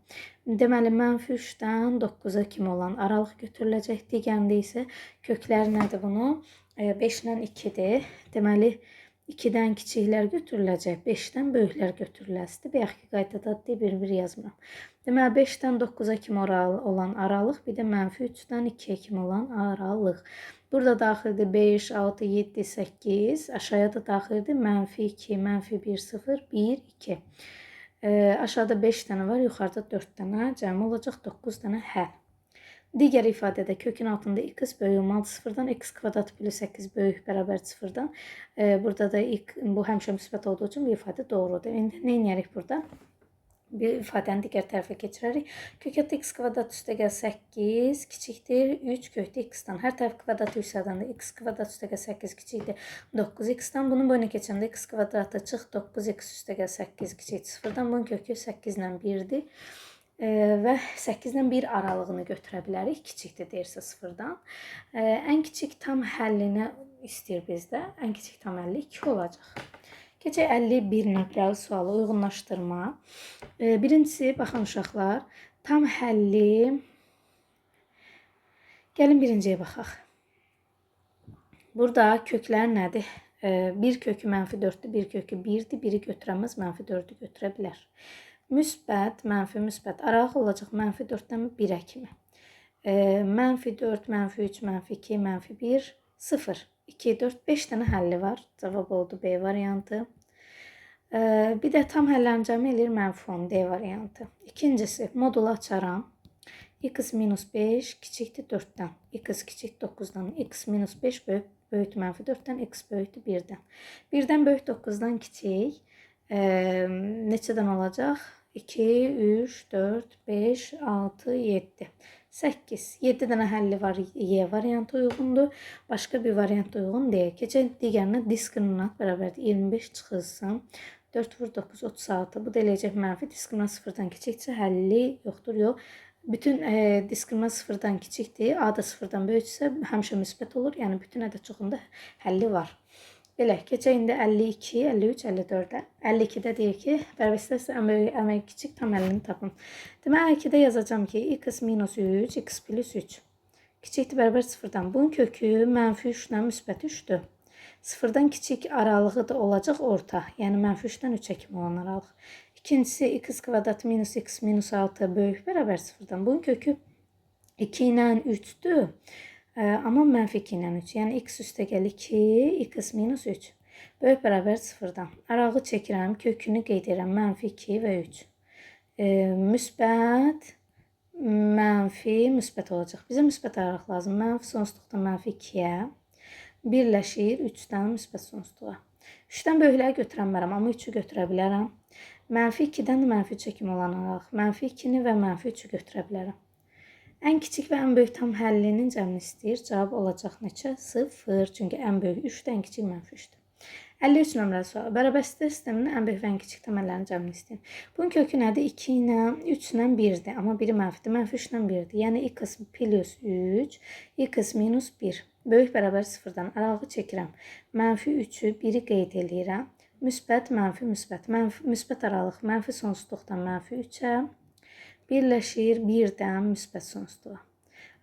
Deməli, mənfi 3-dən 9-a kimi olan aralıq götürüləcək. Digərində isə kökləri nədir bunun? 5-dən 2-dir. Deməli, 2-dən kiçiklər götürüləcək, 5-dən böyüklər götürüləsidir. Bayaq ki, qaydada bir yazmıram. Deməli, 5-dən 9-a kimi olan aralıq, bir də mənfi 3-dən 2-yə kimi olan aralıq. Burada daxildir 5, 6, 7, 8. Aşağıya da daxildir mənfi 2, mənfi 1, 0, 1, 2. Aşağıda 5 dənə var, yuxarıda 4 dənə. Cəmi olacaq 9 dənə həll. Digər ifadədə kökün altında x böyük olmalıdır 0-dan, x kvadrat bölü 8 böyük bərabər 0-dan. Burada da bu həmişə müsbət olduğu üçün bu ifadə doğrudur. İndi nə edərik burada? Bir ifadəni digər tərəfə keçirərik. Kök altı x kvadrat üstəgəl 8 kiçikdir 3 kökdə x-dan. Hər tərəf kvadratı yüksəldəndə x kvadrat üstəgəl 8 kiçikdir 9x-dan. Bunun boyuna keçəndə x kvadratı çıx 9x üstəgəl 8 kiçikdir 0-dan. Bunun kökü 8 ilə 1-dir. Və 8-dən 1 aralığını götürə bilərik. Kiçikdir deyirsə 0-dan. Ən kiçik tam həllini istəyir bizdə. Ən kiçik tam həlli 2 olacaq. Keçək 51 nömrəli sualı uyğunlaşdırma. Birincisi, baxın uşaqlar, tam həlli. Gəlin birinciyə baxaq. Burada köklər nədir? Bir kökü mənfi 4-dür, bir kökü 1-dir. Biri götürəməz, mənfi 4-ü götürə bilər. Müsbət, mənfi, müsbət. Aralıq olacaq mənfi 4-dən 1-ə kimi. Mənfi 4, mənfi 3, mənfi 2, mənfi 1, 0, 2, 4, 5 dənə həlli var. Cavab oldu B variantı. Bir də tam həllərin cəmi eləyir mənfi 10, D variantı. İkincisi, modulu açaram. X minus 5 kiçikdir 4-dən. X kiçik 9-dan. X minus 5 böyükdür mənfi 4-dən. X böyükdür 1-dən. 1-dən böyük 9-dan kiçik. Neçədən olacaq? 2, 3, 4, 5, 6, 7, 8. 7 dənə həlli var. Y variantı uyğundur. Başqa bir variant uyğun deyil. Keçək digərinə diskriminant bərabərdir. 25 çıxılsın. 4 vur 9, 36. Bu da eləyəcək mənfi. Diskriminant 0-dan kiçiksə həlli yoxdur. Yox. Bütün diskriminant 0-dan kiçikdir. A da 0-dan böyüksə həmişə müsbət olur. Yəni bütün ədəd çoxunda həlli var. Belə, keçək indi 52, 53, 54-ə. 52-də deyir ki, bərabər istəsə ən böyük, ən kiçik tam həllini tapın. Deməli, 52-də yazacağım ki, x minus 3, x plus 3. Kiçikdir bərabər 0-dan. Bunun kökü mənfi 3-dən müsbət 3-dür. 0-dan kiçik aralığı da olacaq orta. Yəni, mənfi 3-dən 3-ə kimi olan aralıq. İkincisi, x kvadrat minus x minus 6 böyük bərabər 0-dan. Bunun kökü 2 ilə 3-dür. Amma mənfi 2 ilə 3. Yəni, x üstə gəl 2, x minus 3. Böyük bərabər 0-dan. Arağı çəkirəm, kökünü qeyd edirəm. Mənfi 2 və 3. Müsbət, mənfi, müsbət olacaq. Bizə müsbət aralıq lazım. Mənfi sonsuzluqdan mənfi 2-yə birləşir 3-dən müsbət sonsuzluğa. 3-dən böyükləri götürə bilmərəm, amma 3-ü götürə bilərəm. Mənfi 2-dən də mənfi 3-ə kimi olan aralıq. Mənfi 2-ni və mənfi 3-ü götürə bilərəm. Ən kiçik və ən böyük tam həllinin cəmini istəyir. Cavab olacaq neçə? 0. Çünki ən böyük 3-dür, ən kiçik mənfi 3-dür. 53 nömrəli sual. Bərabərlik sisteminin ən böyük və ən kiçik tam həllərinin cəmini istəyir. Bunun kökü nədir? 2 ilə 3 ilə 1-dir. Amma biri mənfidir. Mənfi 3 ilə 1-dir. Yəni, x plus 3, x minus 1. Böyük bərabər 0-dan. Aralığı çəkirəm. Mənfi 3-ü, 1-i qeyd edirəm. Müsbət, mənfi, müsbət. Müsbət aralıq mənfi sonsuzluqdan mənfi 3-ə. Birləşir 1-dən müsbət sonsuzluğa.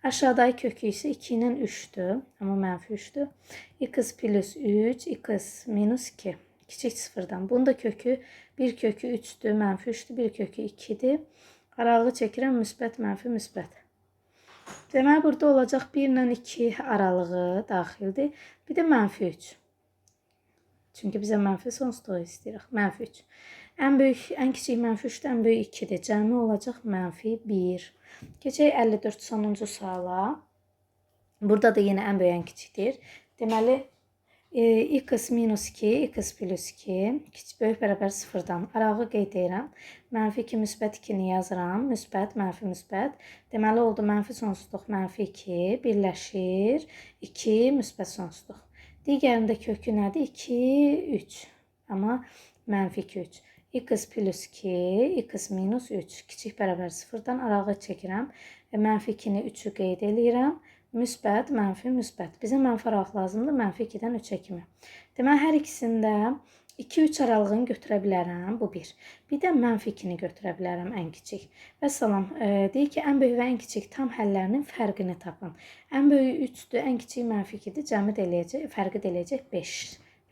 Aşağıdakı kökü isə 2 ilə 3-dür. Amma mənfi 3-dür. X plus 3, x minus 2. Kiçik 0-dan. Bunun da kökü 1 kökü 3-dür. Mənfi 3-dür. 1 kökü 2-dir. Aralığı çəkirəm. Müsbət, mənfi, müsbət. Deməli, burada olacaq 1 ilə 2 aralığı daxildir. Bir də mənfi 3. Çünki bizə mənfi sonsuzluğu istəyirik. Mənfi 3. Ən böyük, ən kiçik mənfi 3-də, ən böyük 2-dir. Cəmi olacaq mənfi 1. Keçək 54 sonuncu suala. Burada da yenə ən böyük, ən kiçikdir. Deməli, x minus 2, x plus 2, böyük bərabər 0-dan. Aralığı qeyd edirəm. Mənfi 2, müsbət 2-ni yazıram. Müsbət, mənfi, müsbət. Deməli, oldu mənfi sonsuzluq, mənfi 2, birləşir 2, müsbət sonsuzluq. Digərində kökü nədir? 2, 3. Amma mənfi 2, 3. X plus 2, x minus 3. Kiçik bərabər 0-dan arağı çəkirəm. Mənfi 2-ni 3-ü qeyd edirəm. Müsbət, mənfi, müsbət. Bizə mənfi aralıq lazımdır. Mənfi 2-dən 3-ə kimi. Deməli, hər ikisində 2-3 aralığını götürə bilərəm. Bu 1. Bir də mənfi 2-ni götürə bilərəm ən kiçik. Və salam, deyir ki, ən böyük və ən kiçik tam həllərinin fərqini tapın. Ən böyük 3-dür, ən kiçik mənfi 2-dir. Cəmi də eləyəcək, fərqi də eləyəcək 5.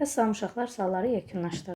Və salam uşaqlar, sualları yekunlaşdırdım.